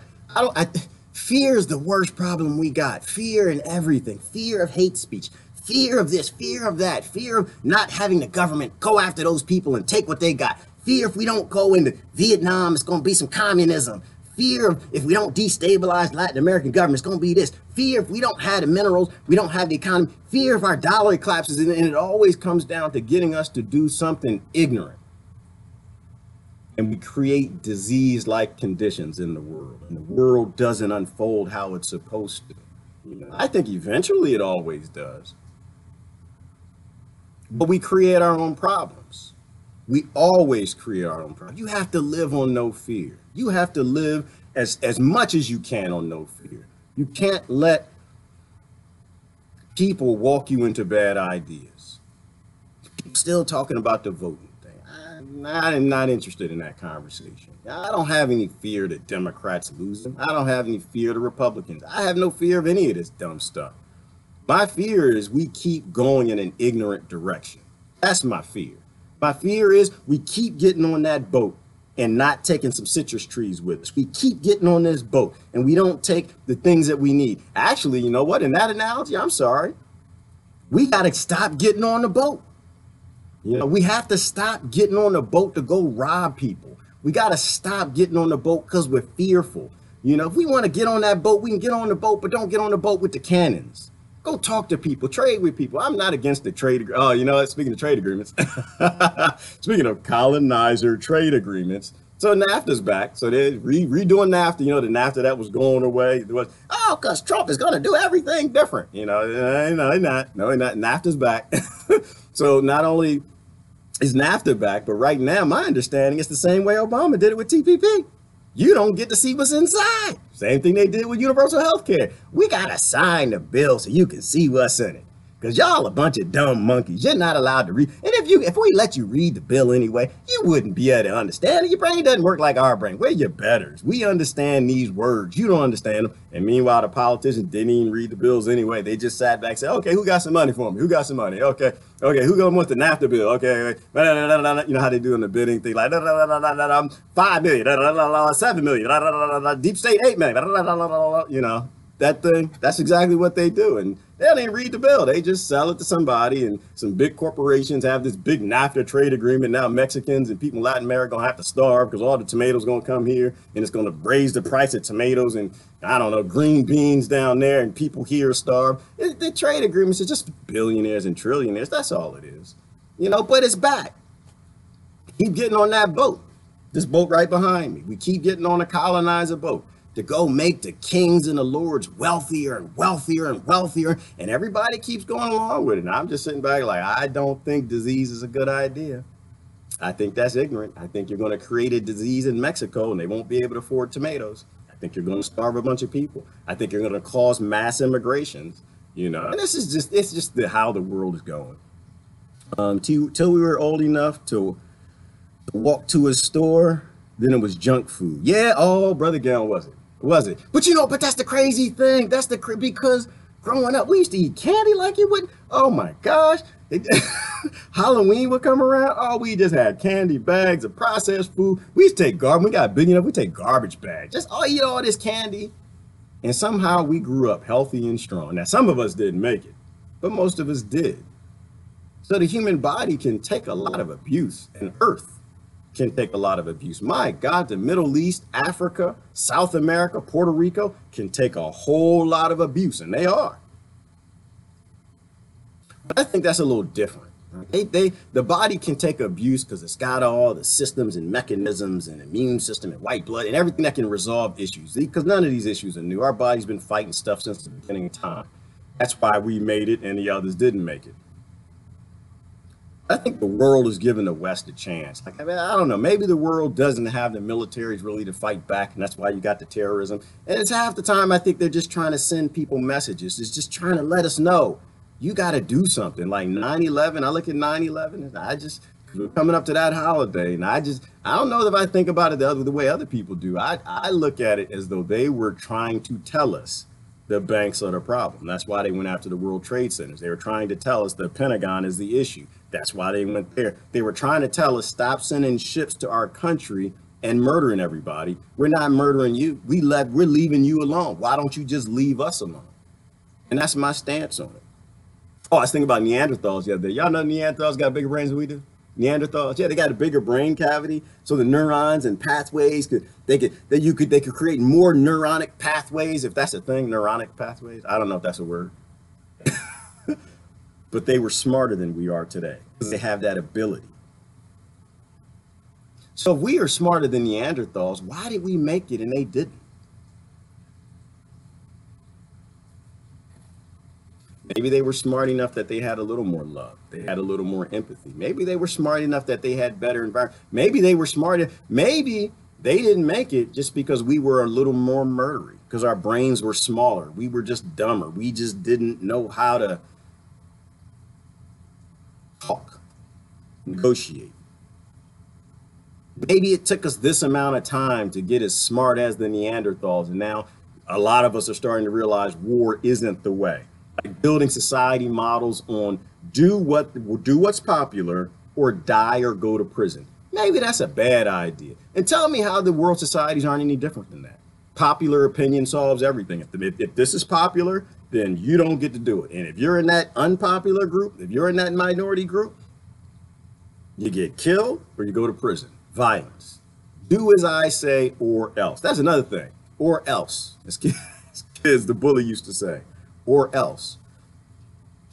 fear is the worst problem we got. Fear in everything. Fear of hate speech. Fear of this, fear of that, fear of not having the government go after those people and take what they got. Fear if we don't go into Vietnam, it's going to be some communism. Fear of if we don't destabilize Latin American government, it's going to be this. Fear if we don't have the minerals, we don't have the economy. Fear if our dollar collapses. And it always comes down to getting us to do something ignorant. And we create disease-like conditions in the world. And the world doesn't unfold how it's supposed to. I think eventually it always does. But we create our own problems. We always create our own problems. You have to live on no fear. You have to live as much as you can on no fear. You can't let people walk you into bad ideas. Still talking about the voting thing. I'm not interested in that conversation. I don't have any fear that Democrats lose them. I don't have any fear of the Republicans. I have no fear of any of this dumb stuff. My fear is we keep going in an ignorant direction. That's my fear. My fear is we keep getting on that boat and not taking some citrus trees with us. We keep getting on this boat and we don't take the things that we need. Actually, you know what? In that analogy, I'm sorry. We got to stop getting on the boat. We have to stop getting on the boat to go rob people. We got to stop getting on the boat because we're fearful. If we want to get on that boat, we can get on the boat, but don't get on the boat with the cannons. Go talk to people, trade with people. I'm not against the trade. Oh, speaking of trade agreements, speaking of colonizer trade agreements. So NAFTA's back. So they're redoing NAFTA. The NAFTA that was going away. It was, because Trump is going to do everything different. No, they're not. No, they're not. NAFTA's back. So not only is NAFTA back, but right now, my understanding is the same way Obama did it with TPP. You don't get to see what's inside. Same thing they did with universal health care. We got to sign the bill so you can see what's in it. Because y'all a bunch of dumb monkeys. You're not allowed to read. And if we let you read the bill anyway, you wouldn't be able to understand it. Your brain doesn't work like our brain. We're your betters. We understand these words. You don't understand them. And meanwhile, the politicians didn't even read the bills anyway. They just sat back and said, okay, who got some money for me? Who got some money? Okay, who gonna want the NAFTA bill? Okay, you know how they do in the bidding thing, like 5 million, 7 million, deep state 8 million, that thing. That's exactly what they do. And they don't even read the bill. They just sell it to somebody, and some big corporations have this big NAFTA trade agreement. Now Mexicans and people in Latin America gonna have to starve because all the tomatoes gonna come here, and it's gonna raise the price of tomatoes and, I don't know, green beans down there, and people here starve. The trade agreements are just billionaires and trillionaires. That's all it is. But it's back. Keep getting on that boat. This boat right behind me. We keep getting on a colonizer boat to go make the kings and the lords wealthier and wealthier and wealthier, and everybody keeps going along with it. And I'm just sitting back like, I don't think disease is a good idea. I think that's ignorant. I think you're going to create a disease in Mexico and they won't be able to afford tomatoes. I think you're going to starve a bunch of people. I think you're going to cause mass immigrations, and this is just how the world is going. Till we were old enough to walk to a store, then it was junk food. Yeah, Brother Gale, was it? But but that's the crazy thing. Because growing up, we used to eat candy like you would. Oh my gosh. Halloween would come around. Oh, we just had candy bags of processed food. We used to take garbage. We got big enough. We take garbage bags. Just eat all this candy. And somehow we grew up healthy and strong. Now, some of us didn't make it, but most of us did. So the human body can take a lot of abuse, and Earth can take a lot of abuse. My God, the Middle East, Africa, South America, Puerto Rico can take a whole lot of abuse, and they are. But I think that's a little different. The body can take abuse because it's got all the systems and mechanisms and immune system and white blood and everything that can resolve issues. Because none of these issues are new. Our body's been fighting stuff since the beginning of time. That's why we made it and the others didn't make it. I think the world is giving the West a chance. I don't know. Maybe the world doesn't have the militaries really to fight back, and that's why you got the terrorism. And it's half the time I think they're just trying to send people messages. It's just trying to let us know you got to do something. Like 9/11, I look at 9/11, we're coming up to that holiday, and I don't know if I think about it the way other people do. I look at it as though they were trying to tell us the banks are the problem. That's why they went after the World Trade Centers. They were trying to tell us the Pentagon is the issue. That's why they went there. They were trying to tell us stop sending ships to our country and murdering everybody. We're not murdering you. We're leaving you alone. Why don't you just leave us alone? And that's my stance on it. Oh, I was thinking about Neanderthals the other day. Y'all know Neanderthals got bigger brains than we do? Neanderthals, yeah, they got a bigger brain cavity, so the neurons and pathways could create more neuronic pathways, if that's a thing, neuronic pathways. I don't know if that's a word. But they were smarter than we are today because they have that ability. So if we are smarter than Neanderthals, why did we make it and they didn't? Maybe they were smart enough that they had a little more love. They had a little more empathy. Maybe they were smart enough that they had better environment. Maybe they were smarter. Maybe they didn't make it just because we were a little more murdery, because our brains were smaller. We were just dumber. We just didn't know how to talk, negotiate. Maybe it took us this amount of time to get as smart as the Neanderthals. And now a lot of us are starting to realize war isn't the way. Like building society models on do what's popular or die or go to prison. Maybe that's a bad idea. And tell me how the world societies aren't any different than that. Popular opinion solves everything. If this is popular, then you don't get to do it. And if you're in that unpopular group, if you're in that minority group, you get killed or you go to prison. Violence. Do as I say or else. That's another thing. Or else. As kids, the bully used to say. Or else.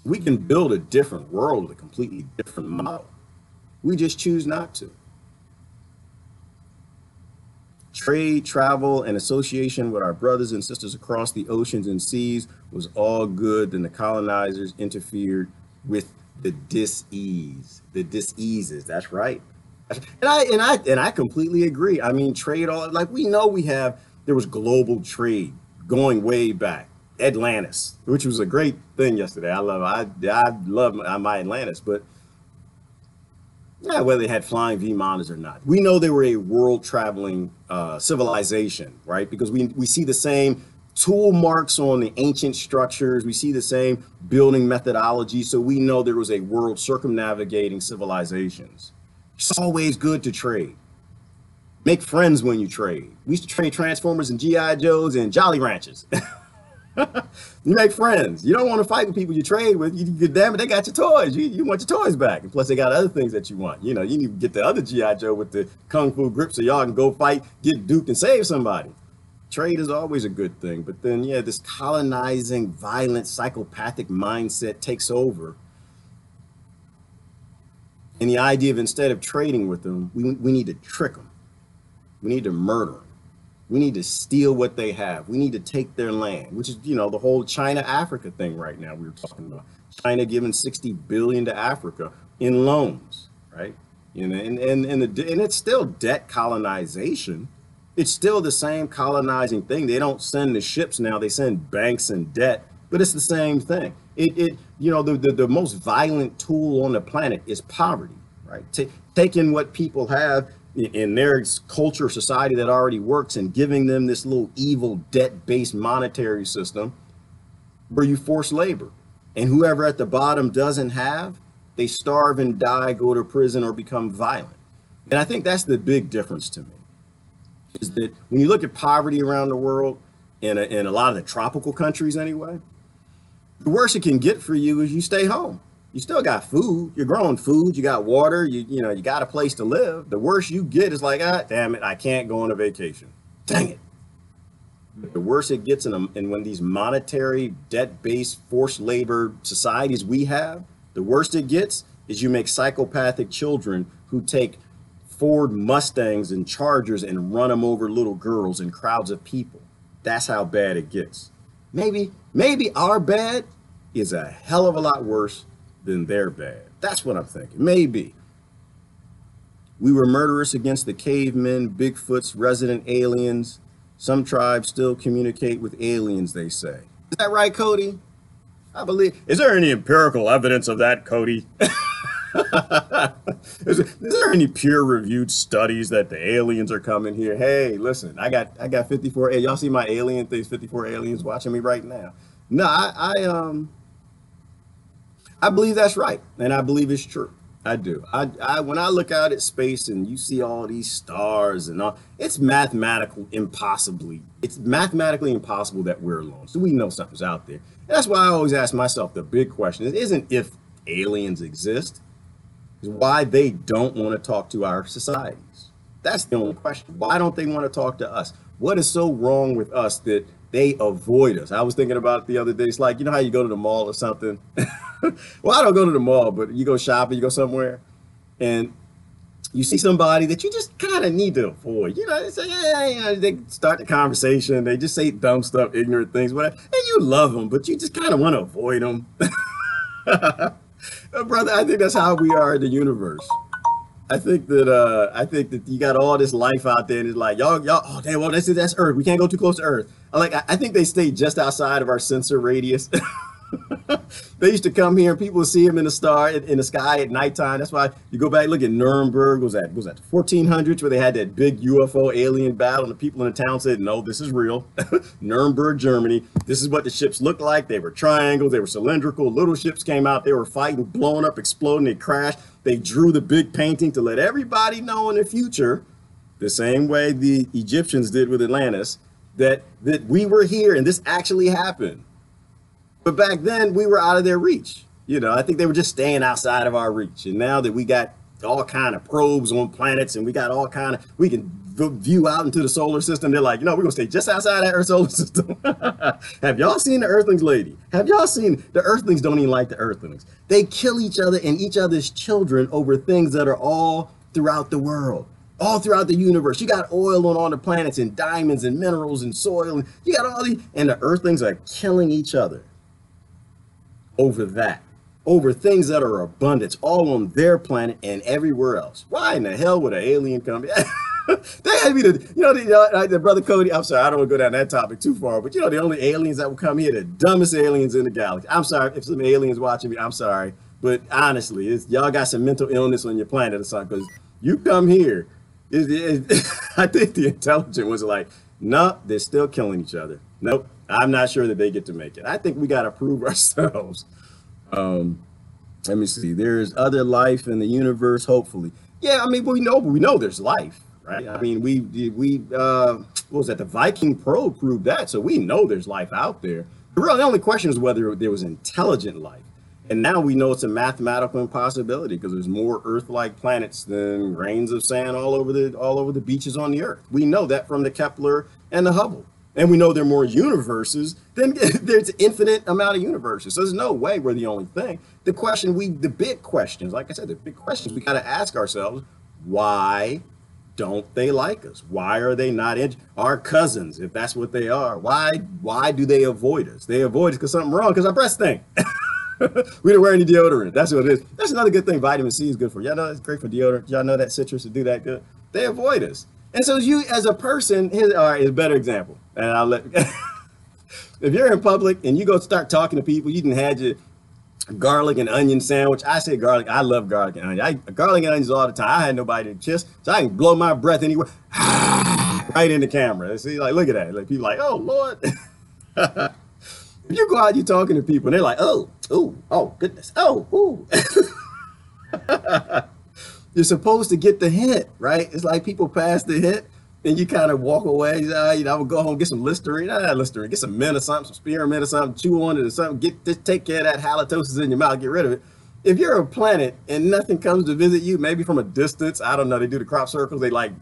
We can build a different world with a completely different model. We just choose not to. Trade, travel, and association with our brothers and sisters across the oceans and seas was all good. Then the colonizers interfered with the dis-ease. The dis-eases. That's right. And I completely agree. I mean, trade, we know there was global trade going way back. Atlantis, which was a great thing yesterday. I love my Atlantis, but yeah, whether they had flying V monitors or not, we know they were a world traveling civilization, right? Because we see the same tool marks on the ancient structures. We see the same building methodology. So we know there was a world circumnavigating civilizations. It's always good to trade. Make friends when you trade. We used to trade Transformers and GI Joes and Jolly Ranchers. You make friends. You don't want to fight with people you trade with. Damn it, they got your toys. You want your toys back. And plus they got other things that you want. You need to get the other G.I. Joe with the Kung Fu grip so y'all can go fight, get duped and save somebody. Trade is always a good thing. But then, yeah, this colonizing, violent, psychopathic mindset takes over. And the idea of instead of trading with them, we need to trick them. We need to murder them. We need to steal what they have. We need to take their land, which is, the whole China-Africa thing right now we were talking about. China giving $60 billion to Africa in loans, right? And it's still debt colonization. It's still the same colonizing thing. They don't send the ships now. They send banks and debt, but it's the same thing. The most violent tool on the planet is poverty, right? Taking what people have in their culture, society that already works and giving them this little evil debt-based monetary system where you force labor. And whoever at the bottom doesn't have, they starve and die, go to prison, or become violent. And I think that's the big difference to me, is that when you look at poverty around the world, in a lot of the tropical countries anyway, the worst it can get for you is you stay home. You still got food, you're growing food, you got water, you got a place to live. The worst you get is like, damn it, I can't go on a vacation. Dang it. The worse it gets and when these monetary, debt-based, forced labor societies we have, the worst it gets is you make psychopathic children who take Ford Mustangs and Chargers and run them over little girls and crowds of people. That's how bad it gets. Maybe our bad is a hell of a lot worse than their bad. That's what I'm thinking. Maybe. We were murderous against the cavemen, Bigfoots, resident aliens. Some tribes still communicate with aliens, they say. Is that right, Cody? I believe. Is there any empirical evidence of that, Cody? Is there any peer-reviewed studies that the aliens are coming here? Hey, listen, I got 54. Hey, y'all see my alien things? 54 aliens watching me right now. No, I believe that's right, and I believe it's true. I do. When I look out at space and you see all these stars and all, it's mathematically impossible that we're alone. So we know something's out there. And that's why I always ask myself the big question. It isn't if aliens exist. is why they don't want to talk to our societies. That's the only question. Why don't they want to talk to us? What is so wrong with us that they avoid us? I was thinking about it the other day. It's like, you know how you go to the mall or something? Well, I don't go to the mall, but you go shopping, you go somewhere, and you see somebody that you just kind of need to avoid. You know, they say, yeah, you know, they start the conversation. They just say dumb stuff, ignorant things, whatever. And you love them, but you just kind of want to avoid them. Brother, I think that's how we are in the universe. I think that you got all this life out there, and it's like y'all. Oh, damn, well, that's Earth. We can't go too close to Earth. I think they stay just outside of our sensor radius. They used to come here and people would see them in the sky at nighttime. That's why you go back, look at Nuremberg, was that the 1400s where they had that big UFO alien battle, and the people in the town said, no, this is real. Nuremberg, Germany. This is what the ships looked like. They were triangles, they were cylindrical. Little ships came out, they were fighting, blowing up, exploding, they crashed. They drew the big painting to let everybody know in the future, the same way the Egyptians did with Atlantis, that we were here and this actually happened. But back then we were out of their reach. You know, I think they were just staying outside of our reach. And now that we got all kind of probes on planets and we got all kind of, we can view out into the solar system. They're like, you know, we're gonna stay just outside that Earth solar system. Have y'all seen the Earthlings, lady? Have y'all seen the Earthlings? Don't even like the Earthlings. They kill each other and each other's children over things that are all throughout the world. All throughout the universe. You got oil on all the planets and diamonds and minerals and soil. And you got all these, and the Earthlings are killing each other over that, over things that are abundance, all on their planet and everywhere else. Why in the hell would an alien come? They had to be the brother Cody. I'm sorry, I don't want to go down that topic too far, but you know, the only aliens that will come here, the dumbest aliens in the galaxy. I'm sorry if some aliens watching me, I'm sorry, but honestly, y'all got some mental illness on your planet or something, because you come here, I think the intelligent ones are like, no, they're still killing each other. Nope, I'm not sure that they get to make it. I think we got to prove ourselves. Let me see. There's other life in the universe, hopefully. Yeah, I mean, we know there's life, right? I mean, what was that? The Viking probe proved that, so we know there's life out there. The only question is whether there was intelligent life. And now we know it's a mathematical impossibility because there's more Earth-like planets than grains of sand all over the beaches on the Earth. We know that from the Kepler and the Hubble. And we know there are more universes than there's infinite amount of universes. So there's no way we're the only thing. The big questions, like I said, the big questions we got to ask ourselves, why don't they like us? Why are they not our cousins, if that's what they are? Why do they avoid us? They avoid us because something wrong, because our breath stink. We don't wear any deodorant. That's what it is. That's another good thing. Vitamin C is good for. Y'all know it's great for deodorant. Y'all know that citrus will do that good. They avoid us. And so you, as a person, all right, is a better example. And I'll let, if you're in public and you go start talking to people, you can have your garlic and onion sandwich. I say garlic. I love garlic and onion. Garlic and onions all the time. I had nobody to kiss, so I can blow my breath anywhere, right in the camera. See, like, look at that. Like, people like, oh, Lord. If you go out, you're talking to people, and they're like, oh, ooh, oh, goodness, oh, ooh. You're supposed to get the hint, right? It's like people pass the hint, and you kind of walk away. I would go home, get some Listerine, get some mint or something, some spearmint or something, chew on it or something, just take care of that halitosis in your mouth, get rid of it. If you're a planet and nothing comes to visit you, maybe from a distance, I don't know, they do the crop circles, they like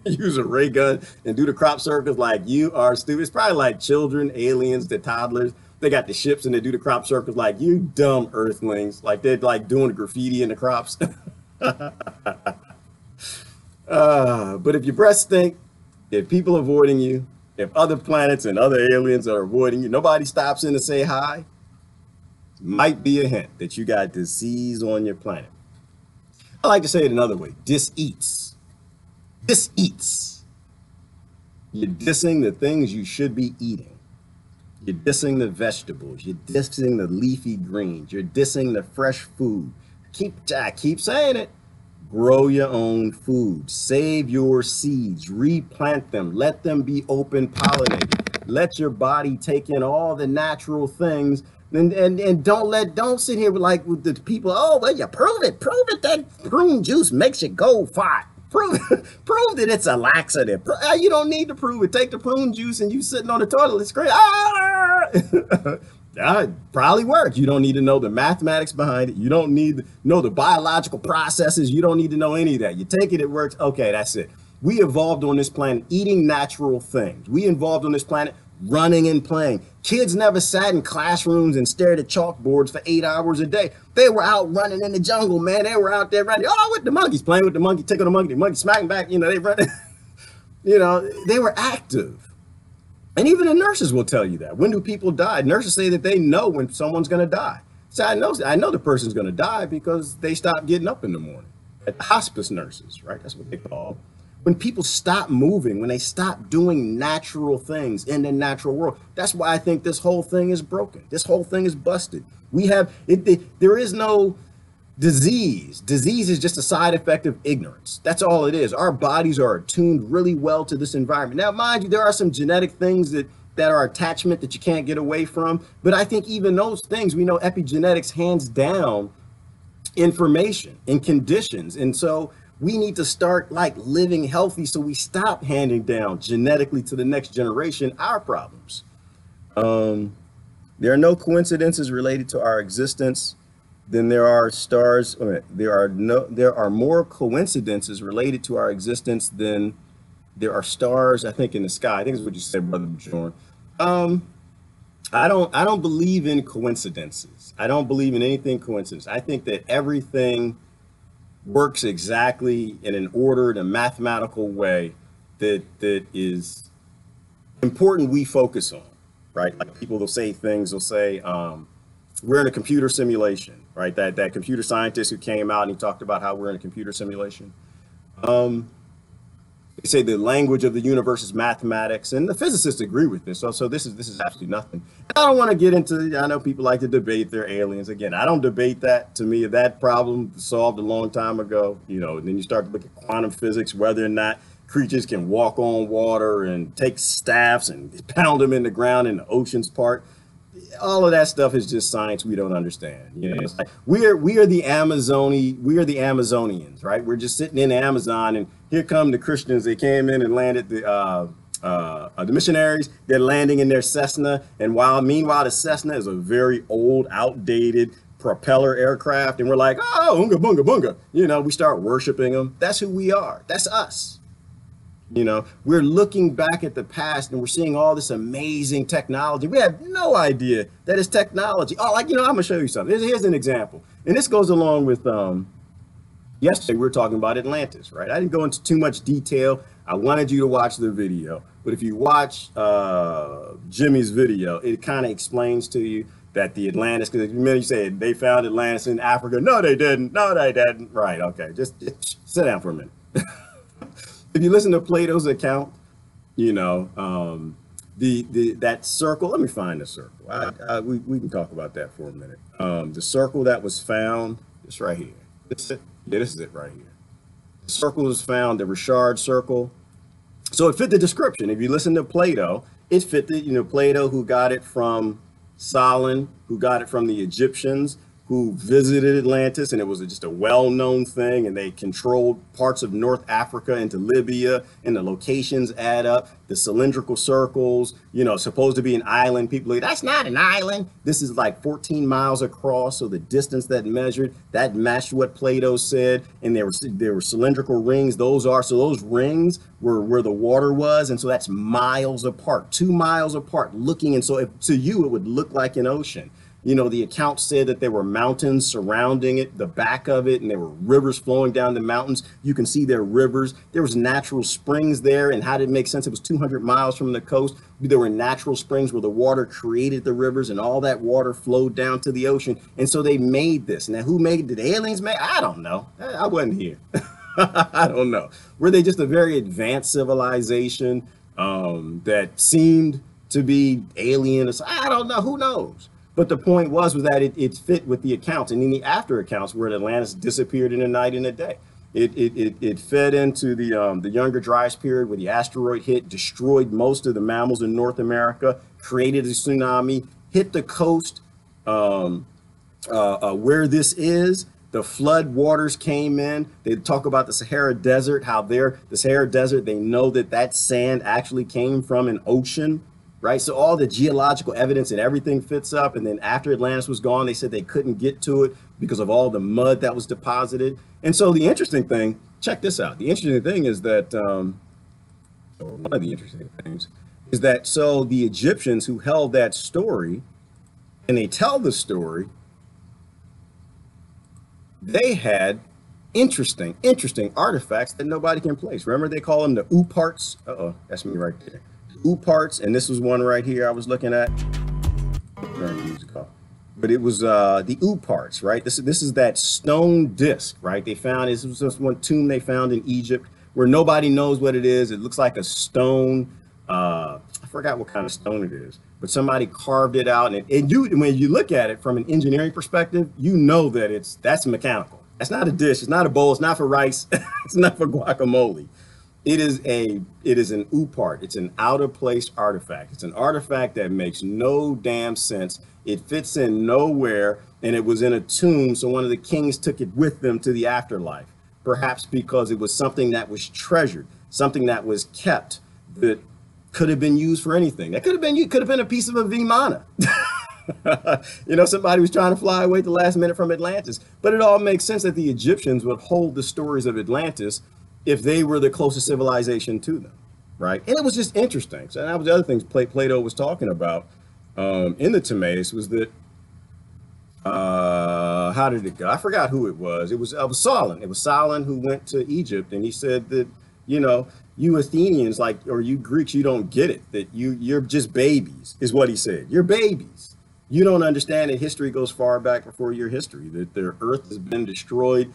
use a ray gun and do the crop circles, like, you are stupid. It's probably like children, aliens, the toddlers. They got the ships and they do the crop circles like, you dumb earthlings. Like, they're like doing the graffiti in the crops. But if your breath stink, if people are avoiding you, if other planets and other aliens are avoiding you, nobody stops in to say hi, might be a hint that you got disease on your planet. I like to say it another way, dis-eats. Dis-eats. You're dissing the things you should be eating. You're dissing the vegetables. You're dissing the leafy greens. You're dissing the fresh food. I keep saying it. Grow your own food. Save your seeds. Replant them. Let them be open pollinated. Let your body take in all the natural things. And don't sit here with the people. Oh, well, you prove it that prune juice makes you go fat. Prove that it's a laxative. You don't need to prove it. Take the prune juice and you sitting on the toilet. It's great. That's It probably works. You don't need to know the mathematics behind it. You don't need to know the biological processes. You don't need to know any of that. You take it, it works. Okay, that's it. We evolved on this planet eating natural things. We evolved on this planet running and playing. Kids never sat in classrooms and stared at chalkboards for 8 hours a day. They were out running in the jungle, man. They were out there running. Oh, with the monkeys, playing with the monkey, tickle the monkey smacking back. You know, they run. You know, they were active. And even the nurses will tell you that. When do people die? Nurses say that they know when someone's going to die. So I know the person's going to die because they stopped getting up in the morning. Hospice nurses, right? That's what they call them. When people stop moving, when they stop doing natural things in the natural world, that's why I think this whole thing is broken. This whole thing is busted. We have there is no disease. Disease is just a side effect of ignorance. That's all it is. Our bodies are attuned really well to this environment. Now, mind you, there are some genetic things that are attachment that you can't get away from. But I think even those things, we know epigenetics hands down information and conditions. And so we need to start like living healthy so we stop handing down genetically to the next generation our problems. There are no coincidences related to our existence than there are stars. There are more coincidences related to our existence than there are stars, I think, in the sky. I think is what you said, Brother Bjorn. I don't believe in coincidences. I don't believe in anything coincidence. I think that everything works exactly in an ordered and mathematical way that is important we focus on, right? Like people will say things, they'll say, we're in a computer simulation, right? That computer scientist who came out and he talked about how we're in a computer simulation. They say the language of the universe is mathematics, and the physicists agree with this. So this is absolutely nothing. And I don't want to get into, I know people like to debate their aliens. Again, I don't debate that. To me, that problem solved a long time ago. You know, and then you start to look at quantum physics, whether or not creatures can walk on water and take staffs and pound them in the ground in the oceans part. All of that stuff is just science we don't understand. You know, it's like we are the Amazonians, right? We're just sitting in the Amazon, and here come the Christians. They came in and landed the missionaries. They're landing in their Cessna, and meanwhile the Cessna is a very old, outdated propeller aircraft, and we're like, oh, unga bunga bunga. You know, we start worshiping them. That's who we are. That's us. You know, we're looking back at the past and we're seeing all this amazing technology. We have no idea that it's technology. Oh, like, you know, I'm gonna show you something. Here's an example. And this goes along with, yesterday we were talking about Atlantis, right? I didn't go into too much detail. I wanted you to watch the video, but if you watch Jimmy's video, it kind of explains to you that the Atlantis, because you said they found Atlantis in Africa. No, they didn't. No, they didn't. Right, okay, just sit down for a minute. If you listen to Plato's account, you know, that circle, let me find the circle. We can talk about that for a minute. The circle that was found, it's right here. This is it right here. The circle was found, the Richard circle. So it fit the description. If you listen to Plato, it fit the, you know, Plato, who got it from Solon, who got it from the Egyptians, who visited Atlantis, and it was just a well-known thing, and they controlled parts of North Africa into Libya, and the locations add up. The cylindrical circles, you know, supposed to be an island. People are like, that's not an island. This is like 14 miles across, so the distance that measured, that matched what Plato said, and there were cylindrical rings. So those rings were where the water was, and so that's miles apart, 2 miles apart, looking, and so to you, it would look like an ocean. You know, the account said that there were mountains surrounding it, the back of it, and there were rivers flowing down the mountains. You can see their rivers. There was natural springs there. And how did it make sense? It was 200 miles from the coast. There were natural springs where the water created the rivers, and all that water flowed down to the ocean. And so they made this. Now, who made it? Did the aliens make it? I don't know. I wasn't here. I don't know. Were they just a very advanced civilization that seemed to be alien? I don't know. Who knows? But the point was that it fit with the accounts, and in the after accounts where Atlantis disappeared in a night and a day. It fed into the Younger Dryas period where the asteroid hit, destroyed most of the mammals in North America, created a tsunami, hit the coast where this is. The flood waters came in. They talk about the Sahara Desert, how the Sahara Desert, they know that sand actually came from an ocean. right? So all the geological evidence and everything fits up. And then after Atlantis was gone, they said they couldn't get to it because of all the mud that was deposited. And so the interesting thing, check this out. The interesting thing is that, one of the interesting things is that, so the Egyptians who held that story, and they tell the story, they had interesting artifacts that nobody can place. Remember, they call them the U parts. Uh-oh, that's me right there. U parts, and this was one right here I was looking at. Turn the music off. But it was the U parts, right? This is that stone disc, right? They found, this was just one tomb they found in Egypt where nobody knows what it is. It looks like a stone. I forgot what kind of stone it is, but somebody carved it out. And you, when you look at it from an engineering perspective, you know that that's mechanical. That's not a dish. It's not a bowl. It's not for rice. It's not for guacamole. It is an U part. It's an out of place artifact. It's an artifact that makes no damn sense. It fits in nowhere, and it was in a tomb. So one of the kings took it with them to the afterlife, perhaps because it was something that was treasured, something that was kept, that could have been used for anything. That could have been a piece of a Vimana. You know, somebody was trying to fly away at the last minute from Atlantis. But it all makes sense that the Egyptians would hold the stories of Atlantis if they were the closest civilization to them, right? And it was just interesting. So that was the other things Plato was talking about in the Timaeus, was that, how did it go? I forgot who it was. It was Solon. It was Solon who went to Egypt, and he said that, you know, you Athenians, like, or you Greeks, you don't get it, that you're just babies, is what he said. You're babies. You don't understand that history goes far back before your history, that the earth has been destroyed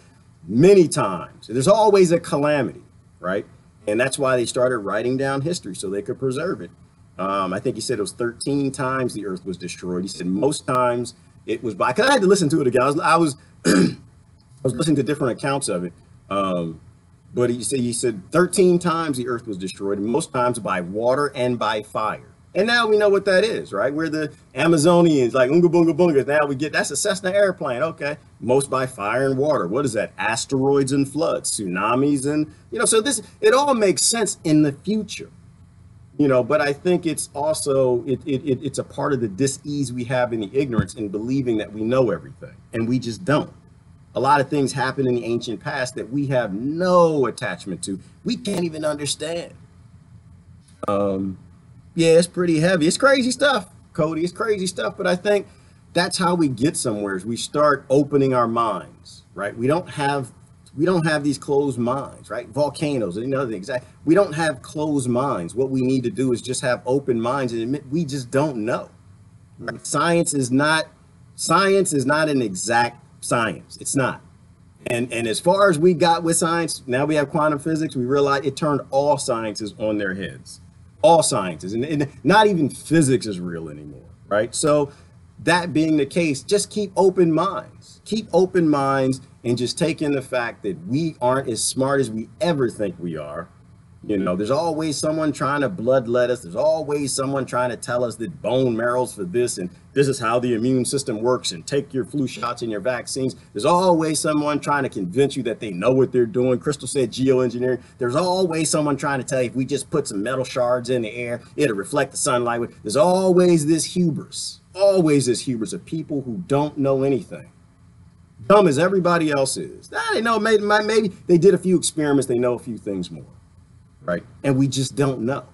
many times. There's always a calamity, right? And that's why they started writing down history, so they could preserve it. I think he said it was 13 times the earth was destroyed. He said most times it was by, because I had to listen to it again. I was listening to different accounts of it. But he said 13 times the earth was destroyed, and most times by water and by fire. And now we know what that is, right? We're the Amazonians, like Unga Bunga Bunga. Now we get, that's a Cessna airplane. Okay. Most by fire and water. What is that? Asteroids and floods, tsunamis. And, you know, so it all makes sense in the future, you know, but I think it's also, it's a part of the dis-ease we have in the ignorance in believing that we know everything, and we just don't. A lot of things happen in the ancient past that we have no attachment to. We can't even understand. Yeah, it's pretty heavy. It's crazy stuff, Cody. It's crazy stuff. But I think that's how we get somewhere, is we start opening our minds, right? We don't have these closed minds, right? Volcanoes and other things. We don't have closed minds. What we need to do is just have open minds and admit we just don't know. Right? Science is not an exact science. It's not. And as far as we got with science, now we have quantum physics. We realize it turned all sciences on their heads. All sciences, and not even physics is real anymore, right? So that being the case, just keep open minds. Keep open minds and just take in the fact that we aren't as smart as we ever think we are. You know, there's always someone trying to bloodlet us. There's always someone trying to tell us that bone marrow's for this, and this is how the immune system works, and take your flu shots and your vaccines. There's always someone trying to convince you that they know what they're doing. Crystal said geoengineering. There's always someone trying to tell you if we just put some metal shards in the air, it'll reflect the sunlight. There's always this hubris of people who don't know anything. Dumb as everybody else is. They know, maybe they did a few experiments, they know a few things more. Right. And we just don't know,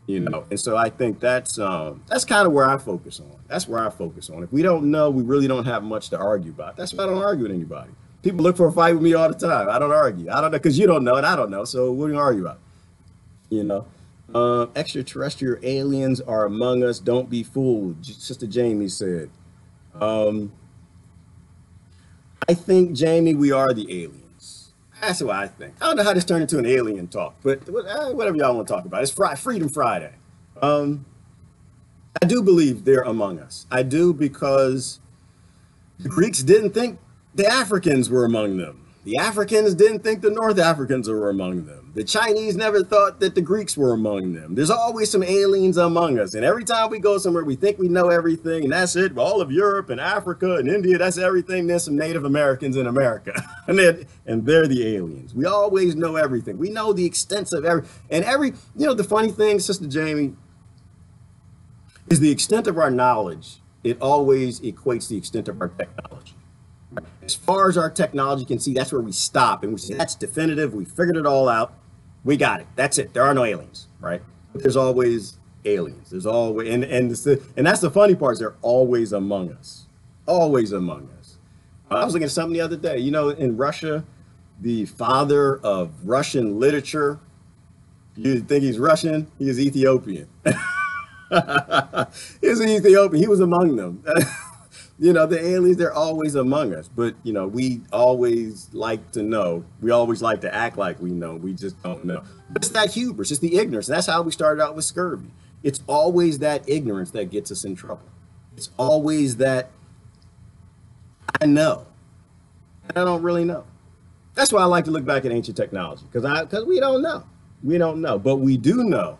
you know. And so I think that's kind of where I focus on. That's where I focus on. If we don't know, we really don't have much to argue about. That's why I don't argue with anybody. People look for a fight with me all the time. I don't argue. I don't know, because you don't know and I don't know. So what do you argue about? You know, extraterrestrial aliens are among us. Don't be fooled. Sister Jamie said. I think, Jamie, we are the aliens. That's what I think. I don't know how this turned into an alien talk, but whatever y'all want to talk about. It's Freedom Friday. I do believe they're among us. I do, because the Greeks didn't think the Africans were among them. The Africans didn't think the North Africans were among them. The Chinese never thought that the Greeks were among them. There's always some aliens among us. And every time we go somewhere, we think we know everything, and that's it. All of Europe and Africa and India, that's everything. There's some Native Americans in America, and they're the aliens. We always know everything. We know the extents of you know, the funny thing, Sister Jamie, is the extent of our knowledge. It always equates the extent of our technology. As far as our technology can see, that's where we stop and we say, that's definitive. We figured it all out. We got it. That's it. There are no aliens, right? But there's always aliens. There's always, and that's the funny part, is they're always among us. Always among us. I was looking at something the other day, you know, in Russia, the father of Russian literature, you think he's Russian? He is Ethiopian. He's an Ethiopian. He was among them. You know, the aliens, they're always among us. But, you know, we always like to know. We always like to act like we know. We just don't know. It's that hubris. It's the ignorance. And that's how we started out with scurvy. It's always that ignorance that gets us in trouble. It's always that I know. And I don't really know. That's why I like to look back at ancient technology, because we don't know. We don't know. But we do know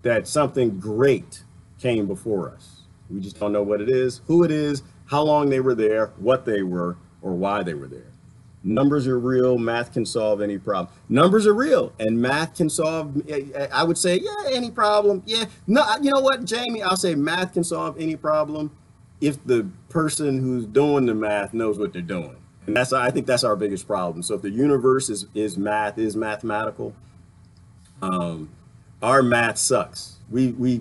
that something great came before us. We just don't know what it is, who it is, how long they were there, what they were, or why they were there. Numbers are real. Math can solve any problem. Numbers are real, and math can solve, I would say, yeah, any problem. Yeah. No, you know what, Jamie? I'll say math can solve any problem if the person who's doing the math knows what they're doing. And I think that's our biggest problem. So if the universe is mathematical, our math sucks. We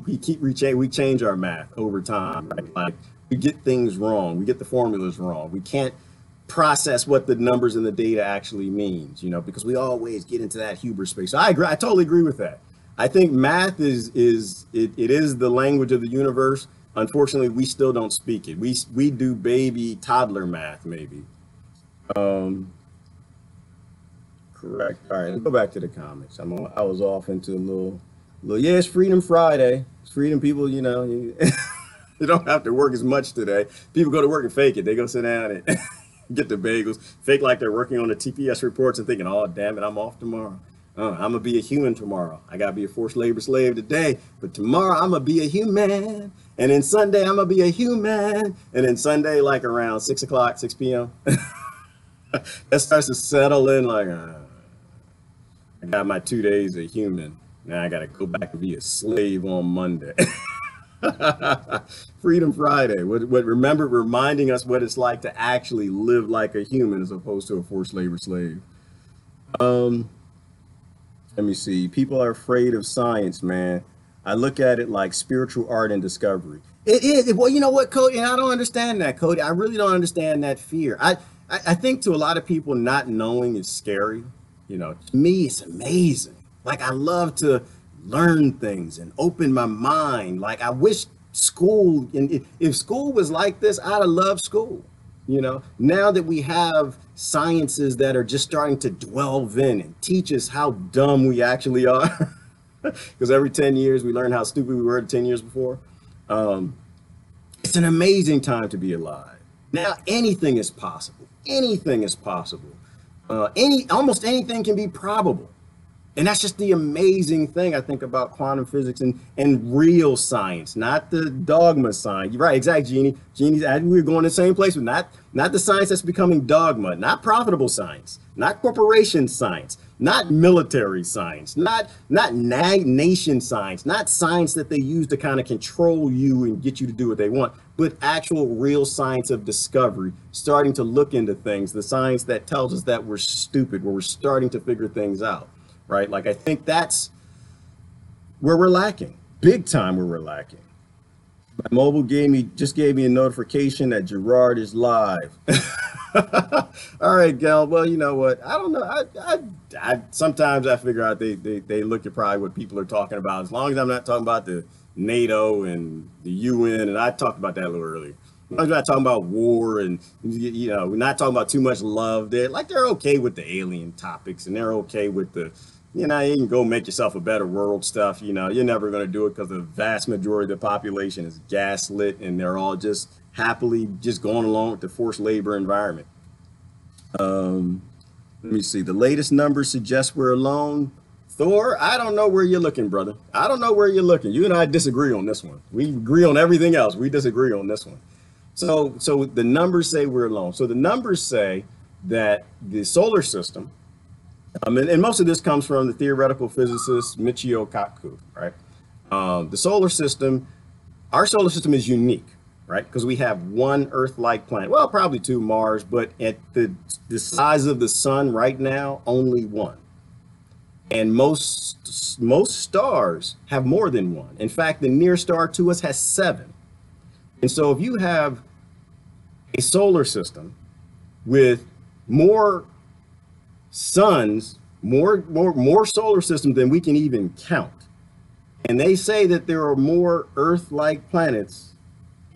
change our math over time, right? Like, we get things wrong. We get the formulas wrong. We can't process what the numbers and the data actually means, you know, because we always get into that hubris space. So I agree. I totally agree with that. I think math is the language of the universe. Unfortunately, we still don't speak it. We do baby toddler math, maybe. Correct. All right, let's go back to the comments. I was off into a little, yeah, it's Freedom Friday. It's freedom, people, you know, you don't have to work as much today. People go to work and fake it. They go sit down and get the bagels, fake like they're working on the TPS reports and thinking, oh, damn it, I'm off tomorrow. I'm going to be a human tomorrow. I got to be a forced labor slave today, but tomorrow I'm going to be a human. And then Sunday, I'm going to be a human. And then Sunday, like around 6 o'clock, 6 p.m., that starts to settle in like, I got my 2 days a human. Now I got to go back and be a slave on Monday. Freedom Friday. Remember reminding us what it's like to actually live like a human as opposed to a forced labor slave. Let me see. People are afraid of science, man. I look at it like spiritual art and discovery. It is. Well, you know what, Cody? And I don't understand that, Cody. I really don't understand that fear. I think to a lot of people, not knowing is scary. You know, to me, it's amazing. Like, I love to learn things and open my mind. Like, I wish school, and if school was like this, I'd have loved school. You know, now that we have sciences that are just starting to delve in and teach us how dumb we actually are, because every 10 years we learn how stupid we were 10 years before. It's an amazing time to be alive. Now, anything is possible. Anything is possible. Almost anything can be probable. And that's just the amazing thing, I think, about quantum physics and real science, not the dogma science. You're right, exactly, Jeannie. Jeannie's, we were going the same place, but not the science that's becoming dogma, not profitable science, not corporation science, not military science, not nation science, not science that they use to kind of control you and get you to do what they want, but actual real science of discovery, starting to look into things, the science that tells us that we're stupid, where we're starting to figure things out. Right? Like, I think that's where we're lacking, big time where we're lacking. My mobile just gave me a notification that Gerard is live. All right, Gail. Well, you know what? I don't know. I sometimes I figure out they look at probably what people are talking about. As long as I'm not talking about the NATO and the UN, and I talked about that a little earlier. As long as we're not talking about war and, you know, we're not talking about too much love. They're okay with the alien topics, and they're okay with the, you know, you can go make yourself a better world stuff. You know, you're never going to do it because the vast majority of the population is gaslit, and they're all just happily just going along with the forced labor environment. Let me see. The latest numbers suggest we're alone. Thor, I don't know where you're looking, brother. I don't know where you're looking. You and I disagree on this one. We agree on everything else. We disagree on this one. So the numbers say we're alone. So the numbers say that the solar system, and most of this comes from the theoretical physicist Michio Kaku, right? The solar system our solar system is unique, right? Because we have one Earth-like planet. Well, probably two Mars, but at the size of the sun right now, only one. And most stars have more than one. In fact, the nearest star to us has 7. And so if you have a solar system with more suns, more solar systems than we can even count, and they say that there are more Earth-like planets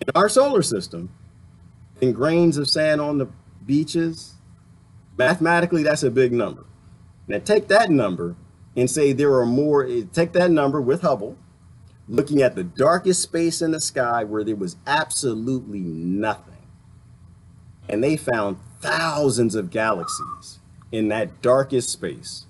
in our solar system than grains of sand on the beaches, mathematically, that's a big number. Now take that number and say there are more, take that number with Hubble, looking at the darkest space in the sky where there was absolutely nothing. And they found thousands of galaxies in that darkest space.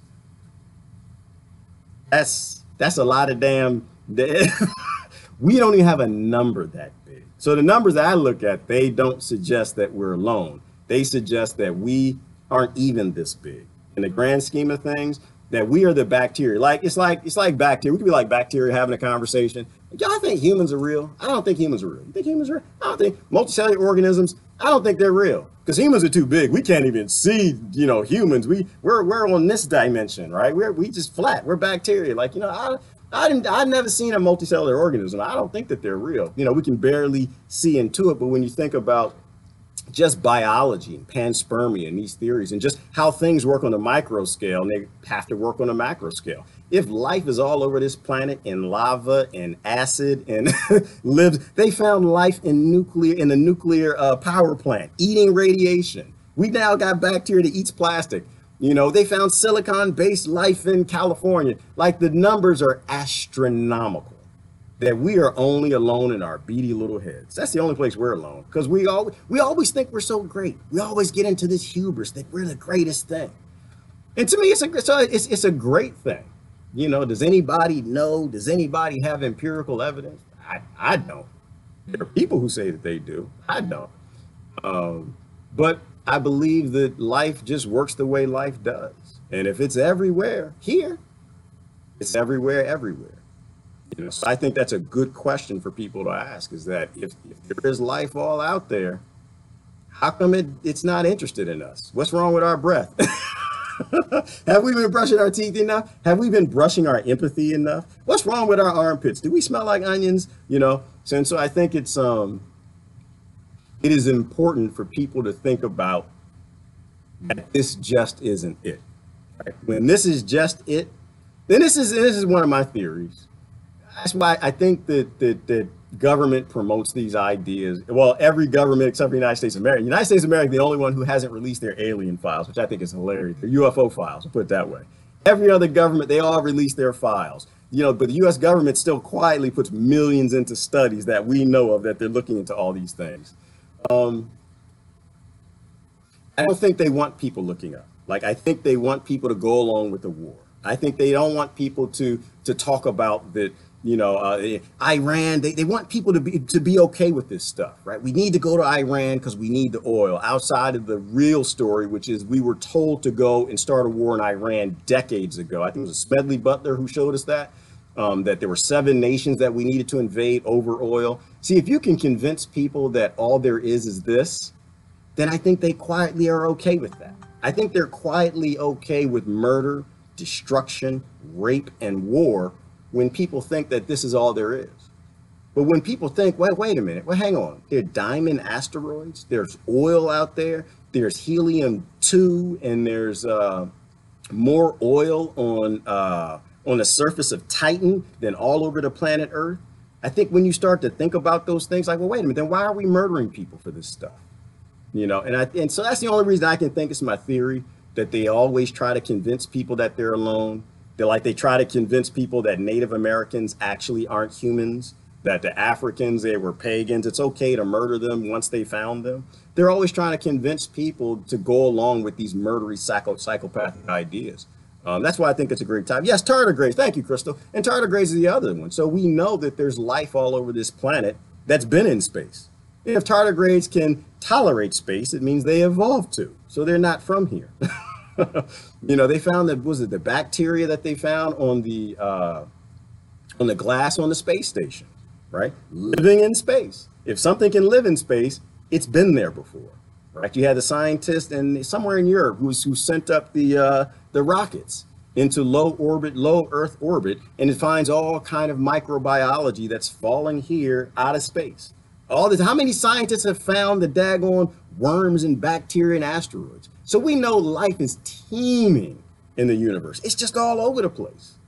That's a lot of damn, we don't even have a number that big. So the numbers that I look at, they don't suggest that we're alone. They suggest that we aren't even this big. In the grand scheme of things, that we are the bacteria. It's like bacteria. We could be like bacteria having a conversation. Y'all think humans are real? I don't think humans are real. You think humans are real? I don't think multicellular organisms, I don't think they're real. Because humans are too big. We can't even see, humans. We're on this dimension, right? We just flat. We're bacteria. I've never seen a multicellular organism. I don't think that they're real. We can barely see into it. But when you think about just biology and panspermia and these theories and just how things work on a micro scale, and they have to work on a macro scale. If life is all over this planet in lava and acid and they found life in the nuclear power plant, eating radiation. We now got bacteria that eats plastic. They found silicon-based life in California. Like, the numbers are astronomical. That we are only alone in our beady little heads. That's the only place we're alone. Because we always think we're so great. We always get into this hubris that we're the greatest thing. And to me, it's a great thing. Does anybody know? Does anybody have empirical evidence? I don't. There are people who say that they do. I don't. But I believe that life just works the way life does. And if it's everywhere here, it's everywhere, everywhere. So I think that's a good question for people to ask, is that if there is life all out there, how come it's not interested in us? What's wrong with our breath? Have we been brushing our teeth enough? Have we been brushing our empathy enough? What's wrong with our armpits? Do we smell like onions? And so I think it is important for people to think about that this just isn't it. Right? When this is just it, then this is one of my theories. That's why I think that government promotes these ideas. Well, every government except for the United States of America. The United States of America is the only one who hasn't released their alien files, which I think is hilarious. Their UFO files, I'll put it that way. Every other government, they all release their files. But the U.S. government still quietly puts millions into studies that we know of, that they're looking into all these things. I don't think they want people looking up. I think they want people to go along with the war. I think they don't want people to talk about that. Iran, they want people to be okay with this stuff, right? We need to go to Iran because we need the oil, outside of the real story, which is we were told to go and start a war in Iran decades ago. I think it was Smedley Butler who showed us that there were 7 nations that we needed to invade over oil. See, if you can convince people that all there is this, then I think they quietly are okay with that. I think they're quietly okay with murder, destruction, rape, and war, when people think that this is all there is. But when people think, wait a minute, hang on. There are diamond asteroids, there's oil out there, there's helium-2, and there's more oil on the surface of Titan than all over the planet Earth. I think when you start to think about those things, wait a minute, then why are we murdering people for this stuff? And so that's the only reason I can think it's my theory, that they always try to convince people that they're alone. They try to convince people that Native Americans actually aren't humans, that the Africans, they were pagans. It's okay to murder them once they found them. They're always trying to convince people to go along with these murdery psychopathic ideas. That's why I think it's a great time. Yes, tardigrades. Thank you, Crystal. And tardigrades is the other one. So we know that there's life all over this planet that's been in space. And if tardigrades can tolerate space, it means they evolved to. So they're not from here. They found the bacteria that they found on the glass on the space station. right? Living in space. If something can live in space, it's been there before, right? You had the scientist and somewhere in Europe who sent up the rockets into low Earth orbit, and it finds all kind of microbiology that's falling here out of space. All this, how many scientists have found the daggone worms and bacteria and asteroids? So we know life is teeming in the universe. It's just all over the place.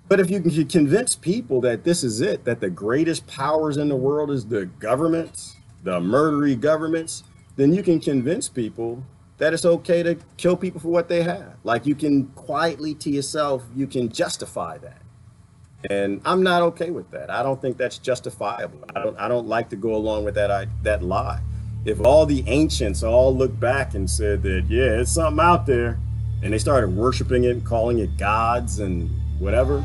But if you can convince people that this is it, that the greatest powers in the world is the governments, the murdery governments, then you can convince people that it's okay to kill people for what they have. Like, you can quietly to yourself, you can justify that. And I'm not okay with that. I don't think that's justifiable. I don't like to go along with that lie. If all the ancients all looked back and said that, yeah, it's something out there, and they started worshiping it and calling it gods and whatever.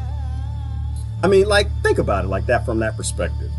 I mean, like, think about it like that from that perspective.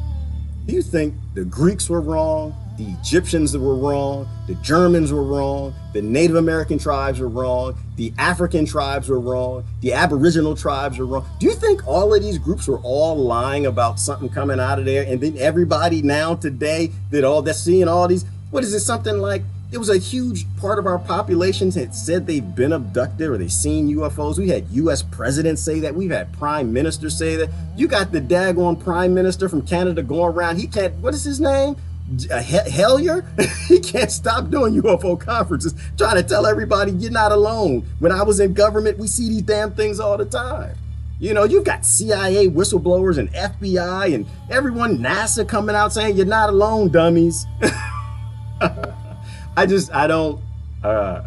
Do you think the Greeks were wrong? The Egyptians were wrong? The Germans were wrong? The Native American tribes were wrong? The African tribes were wrong? The Aboriginal tribes were wrong? Do you think all of these groups were all lying about something coming out of there? And then everybody now today that's seeing all these, what is it, something like, it was a huge part of our population that said they've been abducted or they've seen UFOs. We had US presidents say that. We've had prime ministers say that. You got the daggone prime minister from Canada going around. He can't, what is his name? Hellier? He can't stop doing UFO conferences, trying to tell everybody you're not alone. When I was in government, we see these damn things all the time. You know, you've got CIA whistleblowers and FBI and everyone, NASA coming out saying you're not alone, dummies.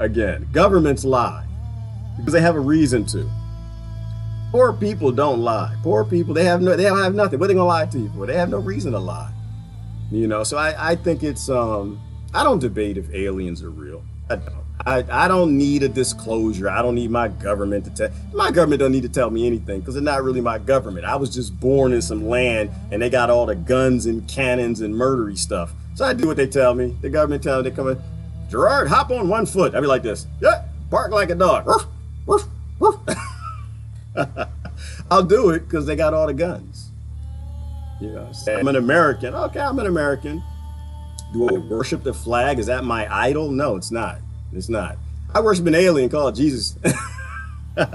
Again, governments lie because they have a reason to. Poor people don't lie. Poor people, they don't have nothing. What are they gonna lie to you for? They have no reason to lie. You know, so I think it's, I don't debate if aliens are real. I don't need a disclosure. I don't need my government to tell, my government don't need to tell me anything because they're not really my government. I was just born in some land and they got all the guns and cannons and murdery stuff. So I do what they tell me. The government tells me, they come in, Gerard, hop on one foot. I'd be like this. Yeah, bark like a dog. Ruff, ruff, ruff. I'll do it because they got all the guns. You know, I'm an American. Okay, I'm an American. Do I worship the flag? Is that my idol? No, it's not. It's not. I worship an alien called Jesus. and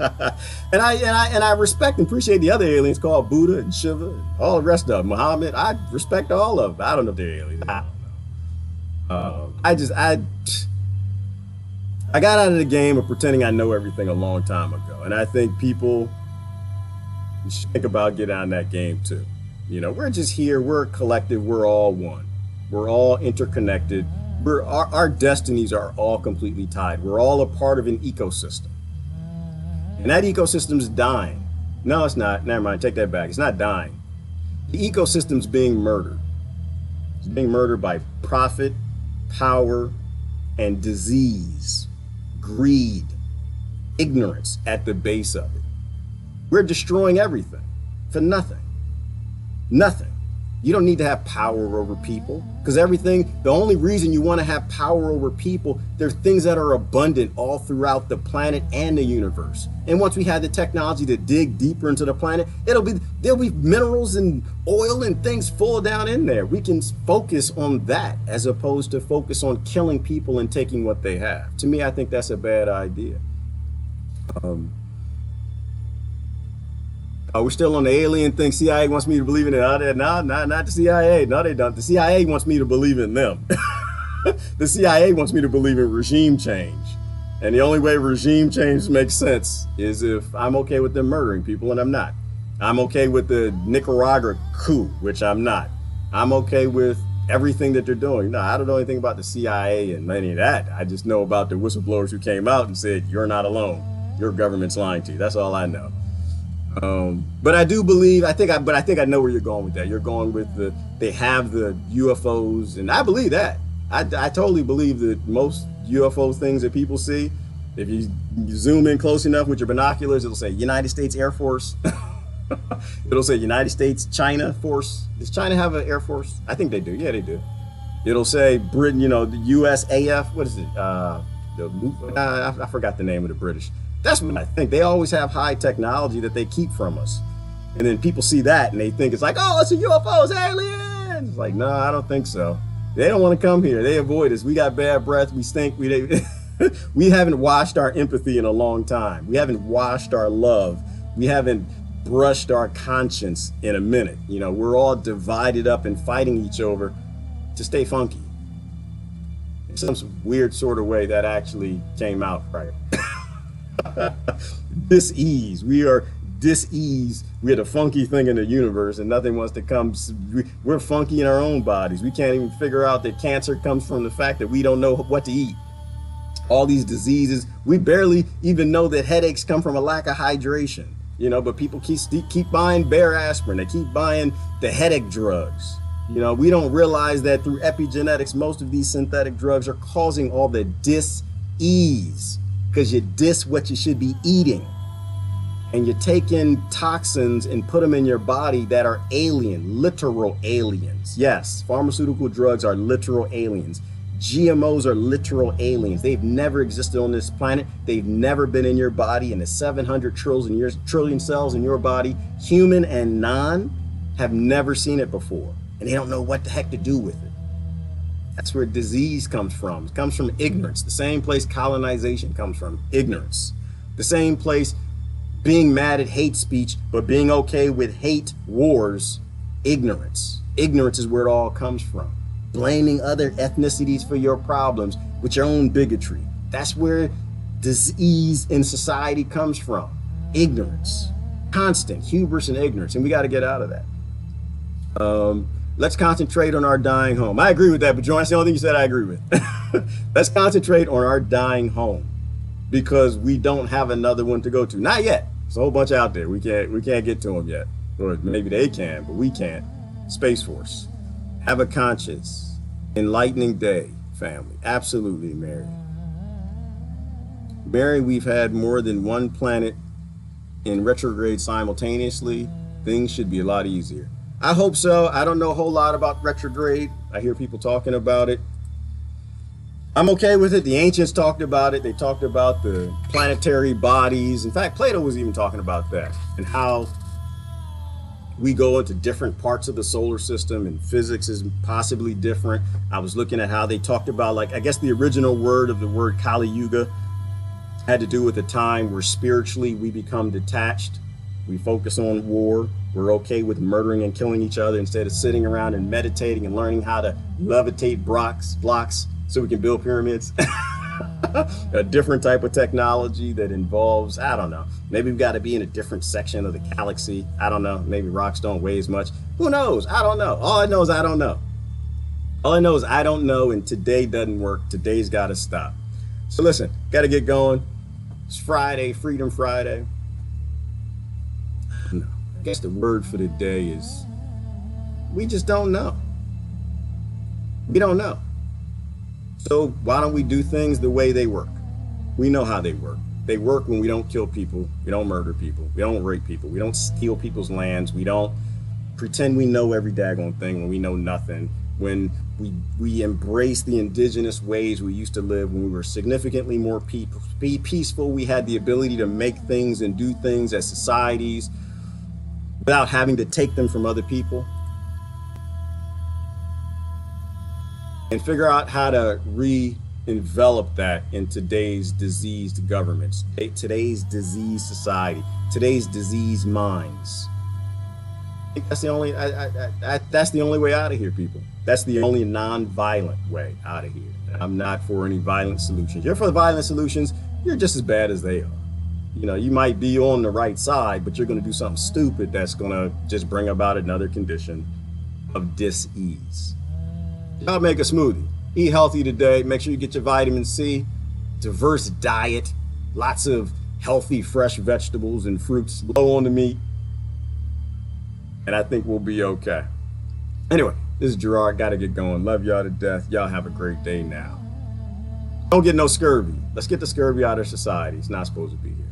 I respect and appreciate the other aliens called Buddha and Shiva and all the rest of them. Muhammad. I respect all of them. I don't know if they're aliens. I don't know. I got out of the game of pretending I know everything a long time ago. And I think people should think about getting out of that game too. You know, we're just here, we're a collective, we're all one. We're all interconnected. Our destinies are all completely tied. We're all a part of an ecosystem. And that ecosystem's dying. No, it's not. Never mind, take that back. It's not dying. The ecosystem's being murdered. It's being murdered by profit, power, and disease, greed, ignorance at the base of it. We're destroying everything for nothing. Nothing. You don't need to have power over people because the only reason you want to have power over people, there are things that are abundant all throughout the planet and the universe. And once we have the technology to dig deeper into the planet, there'll be minerals and oil and things full down in there. We can focus on that as opposed to focus on killing people and taking what they have. To me, I think that's a bad idea. We're still on the alien thing. CIA wants me to believe in it. No, not the CIA. No, they don't. The CIA wants me to believe in them. The CIA wants me to believe in regime change. And the only way regime change makes sense is if I'm okay with them murdering people, and I'm not. I'm okay with the Nicaragua coup, which I'm not. I'm okay with everything that they're doing. No, I don't know anything about the CIA and any of that. I just know about the whistleblowers who came out and said, you're not alone. Your government's lying to you. That's all I know. But I do believe, I think I know where you're going with that. You're going with they have the UFOs, and I believe that. I totally believe that most UFO things that people see, if you zoom in close enough with your binoculars, it'll say United States Air Force. It'll say United States China Force. Does China have an Air Force? I think they do. Yeah, they do. It'll say Britain, you know, the USAF. What is it? I forgot the name of the British. That's what I think. They always have high technology that they keep from us. And then people see that and they think it's like, oh, it's a UFO, it's aliens. It's like, no, I don't think so. They don't want to come here. They avoid us. We got bad breath. We stink. We haven't washed our empathy in a long time. We haven't washed our love. We haven't brushed our conscience in a minute. You know, we're all divided up and fighting each other to stay funky. In some weird sort of way that actually came out right. Dis-ease. We are dis-ease. We're the funky thing in the universe and nothing wants to come. We're funky in our own bodies. We can't even figure out that cancer comes from the fact that we don't know what to eat. All these diseases, we barely even know that headaches come from a lack of hydration, you know, but people keep buying Bear aspirin. They keep buying the headache drugs. You know, we don't realize that through epigenetics, most of these synthetic drugs are causing all the dis-ease because you dis what you should be eating. And you take in toxins and put them in your body that are alien, literal aliens. Yes, pharmaceutical drugs are literal aliens. GMOs are literal aliens. They've never existed on this planet. They've never been in your body. In the 700 trillion cells in your body, human and non, have never seen it before. And they don't know what the heck to do with it. That's where disease comes from. It comes from ignorance. The same place colonization comes from, ignorance. The same place being mad at hate speech, but being okay with hate wars, ignorance. Ignorance is where it all comes from. Blaming other ethnicities for your problems with your own bigotry. That's where disease in society comes from. Ignorance. Constant hubris and ignorance. And we got to get out of that. Let's concentrate on our dying home. I agree with that, but John, that's the only thing you said I agree with. Let's concentrate on our dying home because we don't have another one to go to. Not yet. There's a whole bunch out there. We can't get to them yet. Or maybe they can, but we can't. Space Force. Have a conscious, enlightening day, family. Absolutely, Mary. Mary, we've had more than one planet in retrograde simultaneously. Things should be a lot easier. I hope so. I don't know a whole lot about retrograde. I hear people talking about it. I'm okay with it. The ancients talked about it. They talked about the planetary bodies. In fact, Plato was even talking about that and how we go into different parts of the solar system and physics is possibly different. I was looking at how they talked about, like, I guess the original word of the word Kali Yuga had to do with a time where spiritually we become detached. We focus on war. We're okay with murdering and killing each other instead of sitting around and meditating and learning how to levitate blocks so we can build pyramids. A different type of technology that involves, I don't know, maybe we've got to be in a different section of the galaxy. I don't know. Maybe rocks don't weigh as much. Who knows? I don't know. All I know is I don't know. All I know is I don't know, and today doesn't work. Today's got to stop. So listen, got to get going. It's Friday, Freedom Friday. I don't know. I guess the word for the day is we just don't know. We don't know. So why don't we do things the way they work? We know how they work. They work when we don't kill people, we don't murder people, we don't rape people, we don't steal people's lands, we don't pretend we know every daggone thing when we know nothing, when we embrace the indigenous ways we used to live, when we were significantly more peaceful, we had the ability to make things and do things as societies without having to take them from other people. And figure out how to re-envelop that in today's diseased governments, today's diseased society, today's diseased minds. I think that's the only that's the only way out of here, people. That's the only non-violent way out of here. I'm not for any violent solutions. You're for the violent solutions, you're just as bad as they are. You know, you might be on the right side, but you're going to do something stupid that's going to just bring about another condition of dis-ease. Y'all make a smoothie. Eat healthy today. Make sure you get your vitamin C. Diverse diet. Lots of healthy, fresh vegetables and fruits. Low on the meat. And I think we'll be okay. Anyway, this is Gerard. Got to get going. Love y'all to death. Y'all have a great day now. Don't get no scurvy. Let's get the scurvy out of society. It's not supposed to be here.